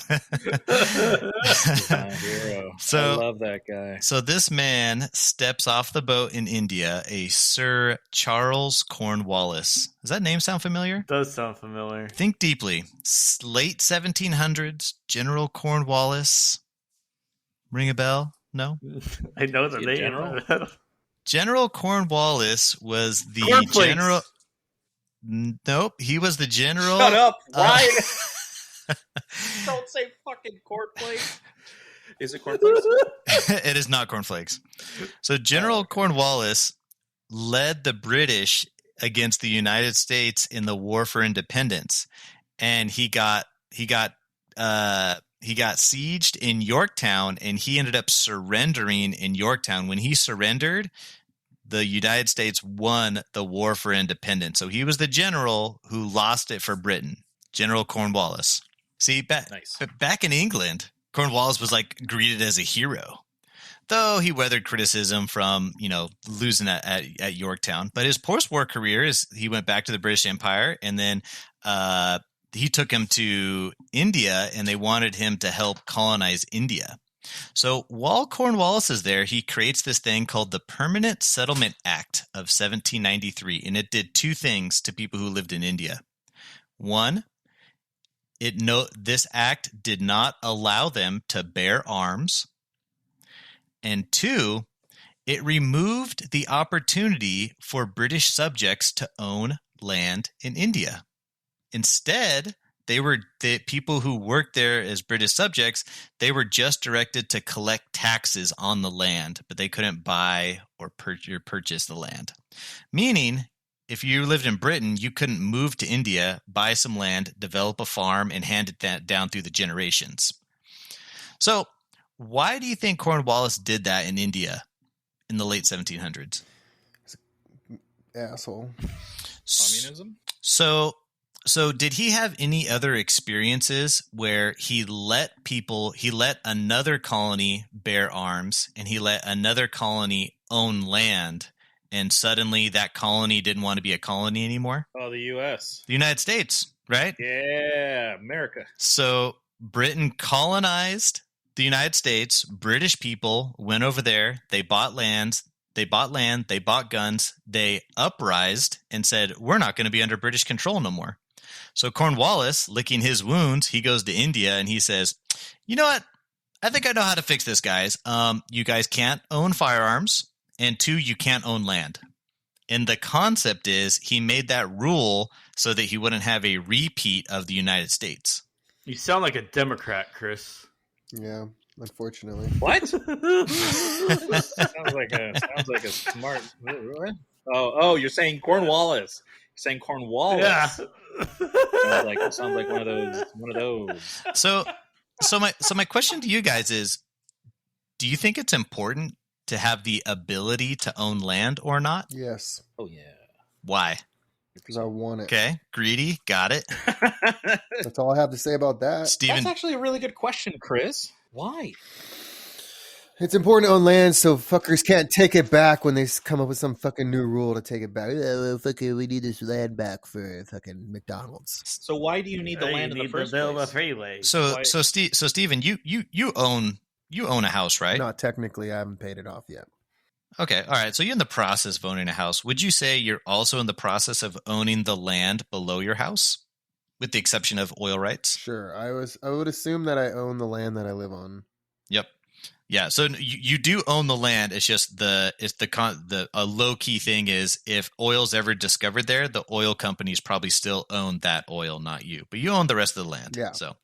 My hero. So I love that guy. So this man steps off the boat in India, a Sir Charles Cornwallis. Does that name sound familiar? Does sound familiar. Think deeply. Late 1700s, General Cornwallis. Ring a bell? No? I know the name. General? General Cornwallis was the Cornflakes. general. Nope, he was the general. Shut up, Ryan. Don't say fucking cornflakes. Is it cornflakes? It is not cornflakes. So General Cornwallis led the British against the United States in the War for Independence, and he got sieged in Yorktown, and he ended up surrendering in Yorktown. When he surrendered, the United States won the War for Independence. So he was the general who lost it for Britain, General Cornwallis. See, back in England, Cornwallis was like greeted as a hero, though he weathered criticism from, losing at Yorktown. But his post-war career he went back to the British Empire, and then he took him to India, and they wanted him to help colonize India. So while Cornwallis is there, he creates this thing called the Permanent Settlement Act of 1793, and it did two things to people who lived in India. One, this act did not allow them to bear arms. And two, it removed the opportunity for British subjects to own land in India. Instead, the people who worked there as British subjects, they were just directed to collect taxes on the land, but they couldn't buy or purchase the land. Meaning, if you lived in Britain, you couldn't move to India, buy some land, develop a farm, and hand it down through the generations. So why do you think Cornwallis did that in India in the late 1700s? Asshole. Communism? So did he have any other experiences where he let another colony bear arms and he let another colony own land, and suddenly that colony didn't want to be a colony anymore? Oh, the U.S. The United States, right? Yeah, America. So Britain colonized the United States. British people went over there. They bought land. They bought guns. They uprised and said, we're not going to be under British control no more. So Cornwallis, licking his wounds, he goes to India and he says, you know what? I think I know how to fix this, guys. You guys can't own firearms. And 2, you can't own land. And the concept is he made that rule so that he wouldn't have a repeat of the United States. You sound like a Democrat, Chris. Yeah, unfortunately. What? sounds like a smart. What? Oh, you're saying Cornwallis. You're saying Cornwallis. Yeah. Sounds like one of those. So my question to you guys is, do you think it's important to have the ability to own land or not? Yes, Oh yeah. Why? because I want it. Okay, greedy, got it. That's all I have to say about that. Steven, That's actually a really good question, Chris. Why? It's important to own land so fuckers can't take it back when they come up with some fucking new rule to take it back. Well, fucking, we need this land back for fucking McDonald's. So why do you need the land in the first place? freeway. so Steven, you own a house, right? Not technically, I haven't paid it off yet. Okay, all right. So you're in the process of owning a house. Would you say you're also in the process of owning the land below your house, with the exception of oil rights? Sure, I would assume that I own the land that I live on. Yep. Yeah. So you do own the land. It's just a low key thing is if oil's ever discovered there, the oil companies probably still own that oil, not you. But you own the rest of the land. Yeah. So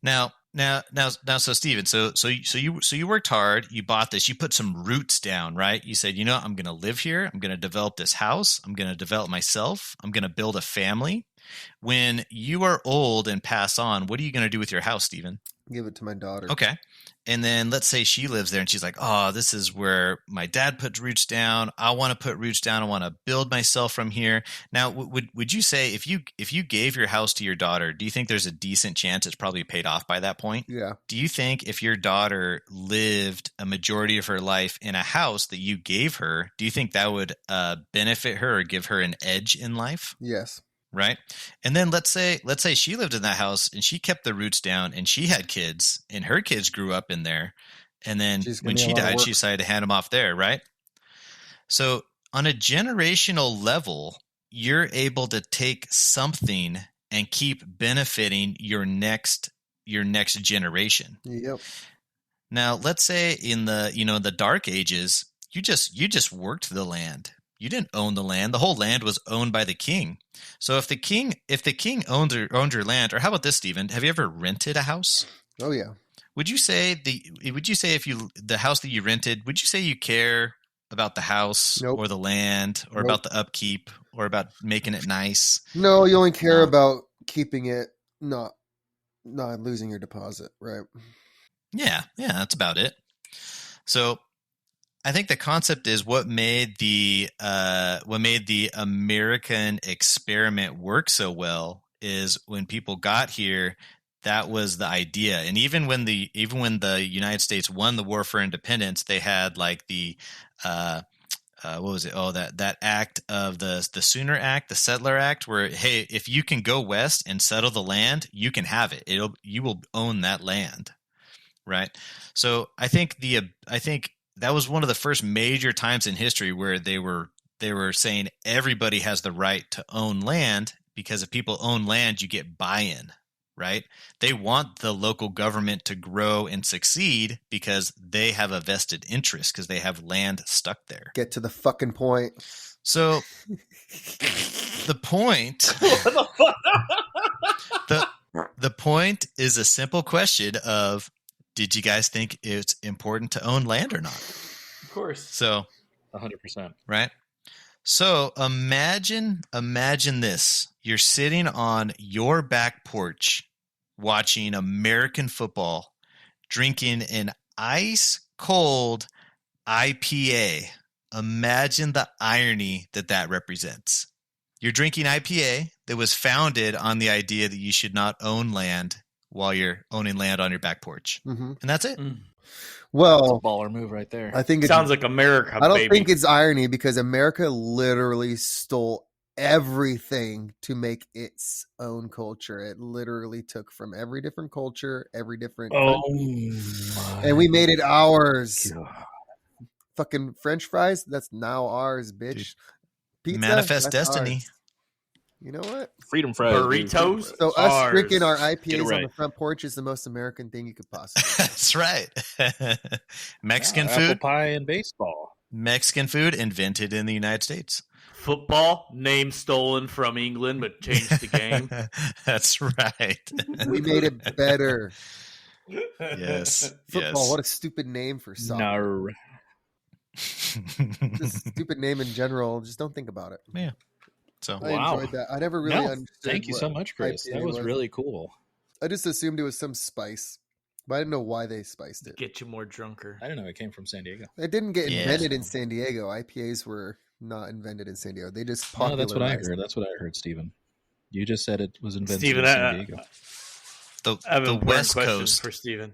now, so Steven, so you worked hard. You bought this. You put some roots down, right? You said, I'm going to live here. I'm going to develop this house. I'm going to develop myself. I'm going to build a family. When you are old and pass on, what are you going to do with your house, Steven? Give it to my daughter. Okay. And then let's say she lives there and she's like, oh, this is where my dad put roots down. I want to put roots down. I want to build myself from here. Now, would you say if you gave your house to your daughter, do you think there's a decent chance it's probably paid off by that point? Yeah. Do you think if your daughter lived a majority of her life in a house that you gave her, do you think that would benefit her or give her an edge in life? Yes. Right. And then let's say she lived in that house and she kept the roots down and she had kids and her kids grew up in there. And then when she died, she decided to hand them off there. Right. So on a generational level, you're able to take something and keep benefiting your next generation. Yep. Now, let's say in the dark ages, you just worked the land. You didn't own the land. The whole land was owned by the king. So if the king owned your land, or how about this, Stephen? Have you ever rented a house? Oh yeah. Would you say if the house that you rented, would you say you care about the house Nope. or the land or about the upkeep or about making it nice? No, you only care about keeping it, not losing your deposit, right? Yeah, that's about it. So I think the concept is what made the American experiment work so well is when people got here, that was the idea. And even when the United States won the war for independence, they had like the what was it? Oh, that act of the Sooner Act, the Settler Act, where hey, if you can go west and settle the land, you can have it. You will own that land, right? So I think that was one of the first major times in history where they were saying everybody has the right to own land, because if people own land, you get buy-in, right? They want the local government to grow and succeed because they have a vested interest because they have land stuck there. Get to the fucking point. So the point What the fuck? the point is a simple question of, did you guys think it's important to own land or not? Of course. So 100%. right. So imagine this. You're sitting on your back porch watching American football, drinking an ice cold IPA. Imagine the irony that represents. You're drinking IPA that was founded on the idea that you should not own land while you're owning land on your back porch. Mhm. And that's it. That's a Well, baller move right there. I think Sounds like America, I don't baby. think it's irony because America literally stole everything to make its own culture. It literally took from every different culture, every different country, and we made it ours. God. Fucking French fries, that's now ours, bitch. Dude, Pizza, manifest that's destiny. ours. You know what? Freedom fries. dude. Burritos? So us Ours. drinking our Get it IPAs on right. the front porch is the most American thing you could possibly do. That's right. Mexican Yeah, apple food. pie and baseball. Mexican food invented in the United States. Football, name stolen from England, but changed the game. That's right. We made it better. Yes. Football, what a stupid name for soccer. No. Just stupid name in general. Just don't think about it. Yeah. So I Wow. enjoyed that. I never really No, understood. thank you so what much, Chris. IPA That was really cool. I just assumed it was some spice, but I didn't know why they spiced it. Get you more drunker. I didn't know it came from San Diego. It didn't get Yeah. invented in San Diego. IPAs were not invented in San Diego. They just No, popularized. that's what I heard. That's what I heard, Stephen. You just said it was invented Steven, in San Diego. I have the important West questions Coast. for Steven.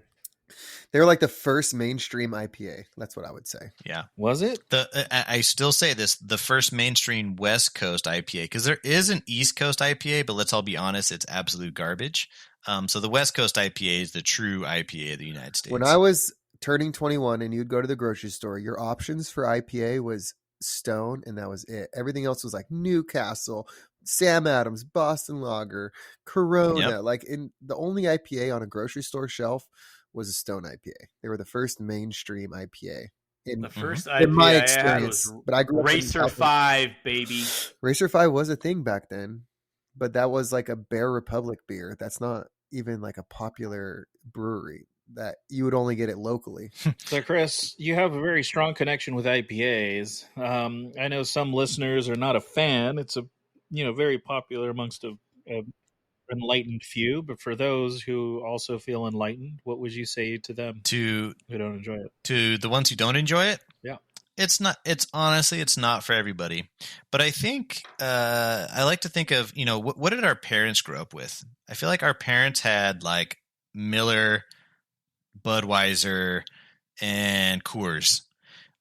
They were like the first mainstream IPA. That's what I would say. Yeah. Was it? I still say this, the first mainstream West Coast IPA, because there is an East Coast IPA, but let's all be honest, it's absolute garbage. So the West Coast IPA is the true IPA of the United States. When I was turning 21 and you'd go to the grocery store, your options for IPA was Stone, and that was it. Everything else was like Newcastle, Sam Adams, Boston Lager, Corona. Yep. Like in the only IPA on a grocery store shelf was a Stone IPA. They were the first mainstream IPA. The first in my IPA I had experience, was but I grew up in Racer South- 5, baby. Racer 5 was a thing back then, but that was like a Bear Republic beer. That's not even like a popular brewery. That you would only get it locally. So, Chris, you have a very strong connection with IPAs. I know some listeners are not a fan. It's very popular amongst a enlightened few. But for those who also feel enlightened, what would you say to them to who don't enjoy it? to the ones who don't enjoy it, Yeah. it's honestly it's not for everybody. But I think I like to think of what did our parents grow up with. I feel like our parents had like Miller, Budweiser, and Coors.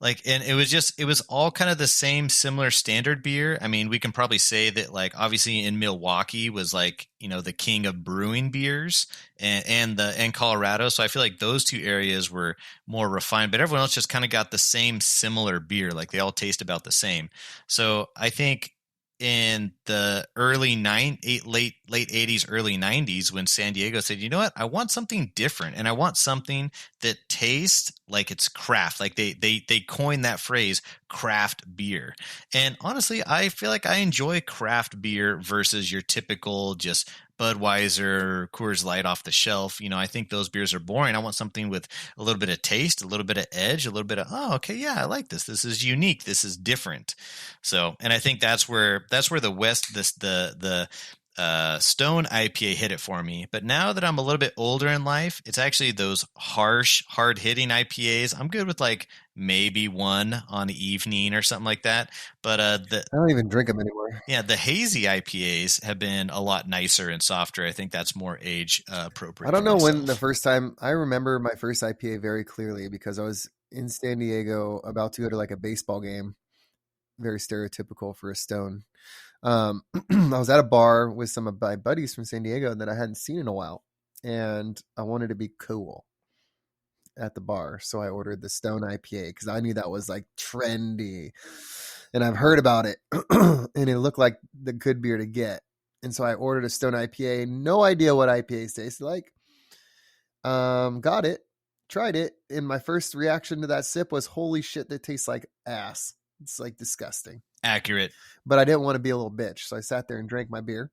And it was all kind of the same similar standard beer. I mean, we can probably say that like obviously in Milwaukee was like, the king of brewing beers and Colorado. So I feel like those two areas were more refined, but everyone else just kind of got the same similar beer. Like they all taste about the same. So I think in the late 80s, early 90s, when San Diego said, you know what, I want something different, and I want something that tastes like it's craft. Like they coined that phrase, craft beer. And honestly, I feel like I enjoy craft beer versus your typical just Budweiser, Coors Light off the shelf. I think those beers are boring. I want something with a little bit of taste, a little bit of edge, a little bit of, okay, yeah, I like this. This is unique. This is different. So, and I think that's where the West, the Stone IPA hit it for me. But now that I'm a little bit older in life, it's actually those harsh, hard hitting IPAs. I'm good with like maybe one on the evening or something like that. But I don't even drink them anymore. yeah, the hazy IPAs have been a lot nicer and softer. I think that's more age appropriate. I don't for know when myself. the first time I remember my first IPA very clearly because I was in San Diego about to go to like a baseball game. Very stereotypical for a Stone. I was at a bar with some of my buddies from San Diego that I hadn't seen in a while, and I wanted to be cool at the bar, so I ordered the Stone IPA because I knew that was like trendy, and I've heard about it, and it looked like the good beer to get, and so I ordered a Stone IPA. No idea what IPAs taste like. Got it, tried it, and my first reaction to that sip was, "Holy shit, that tastes like ass." It's like disgusting. Accurate. But I didn't want to be a little bitch. So I sat there and drank my beer,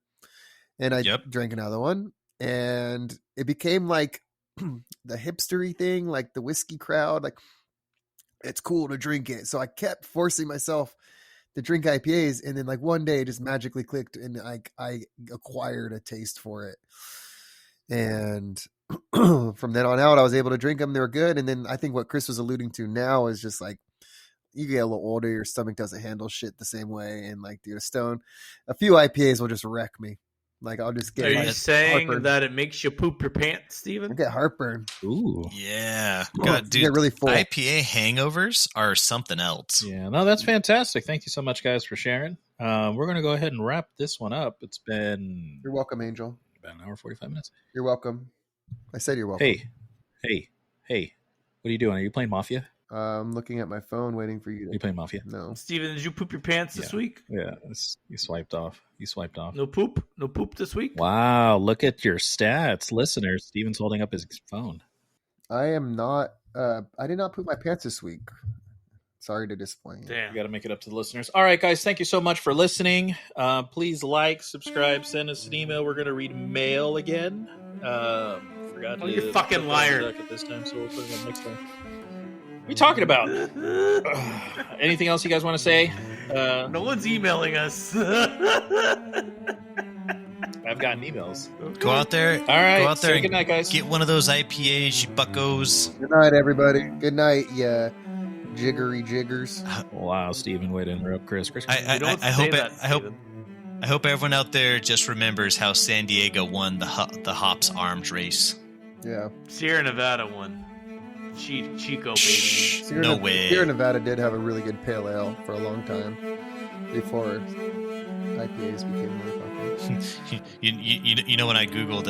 and I Yep. drank another one, and it became like the hipstery thing, like the whiskey crowd, like it's cool to drink it. So I kept forcing myself to drink IPAs, and then like one day it just magically clicked, and I acquired a taste for it, and from then on out, I was able to drink them. They were good, and then I think what Chris was alluding to now is just like you get a little older, your stomach doesn't handle shit the same way, and like dude, a few IPAs will just wreck me. Like I'll just get. Are you saying heartburn. that it makes you poop your pants, I Steven? get heartburn. Ooh. Yeah. God, dude, get really full. IPA hangovers are something else. Yeah, no, that's fantastic. Thank you so much, guys, for sharing. We're going to go ahead and wrap this one up. It's been You're welcome, Angel. about an hour, 45 minutes. You're welcome. I said you're welcome. Hey. What are you doing? Are you playing Mafia? I'm looking at my phone waiting for you Are you playing Mafia? No. Steven, did you poop your pants this week? Yeah, you swiped off. No poop? No poop this week? Wow, look at your stats. Listeners, Steven's holding up his phone. I am not. I did not poop my pants this week. Sorry to disappoint you. Damn. We got to make it up to the listeners. All right, guys, thank you so much for listening. Please like, subscribe, send us an email. We're going to read mail again. Forgot to you fucking put liar. that at this time, so we'll put it on next time. What are you talking about? Anything else you guys want to say? No one's emailing us. I've gotten emails. Go out there. All right, Go out there say and good night, guys. get one of those IPAs, you buckos. Good night, everybody. Good night, yeah. Jiggery jiggers. Wow, Steven, way to interrupt Chris. I hope everyone out there just remembers how San Diego won the hops arms race. Yeah. Sierra Nevada won. Chico, baby. No way. Sierra Nevada did have a really good pale ale for a long time before IPAs became really popular. You know when I googled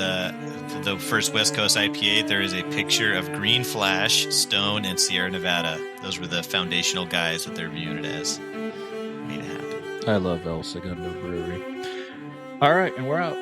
the first West Coast IPA, there is a picture of Green Flash, Stone, and Sierra Nevada. Those were the foundational guys that they're viewed it as. Made it happen. I love El Segundo Brewery. All right, and we're out.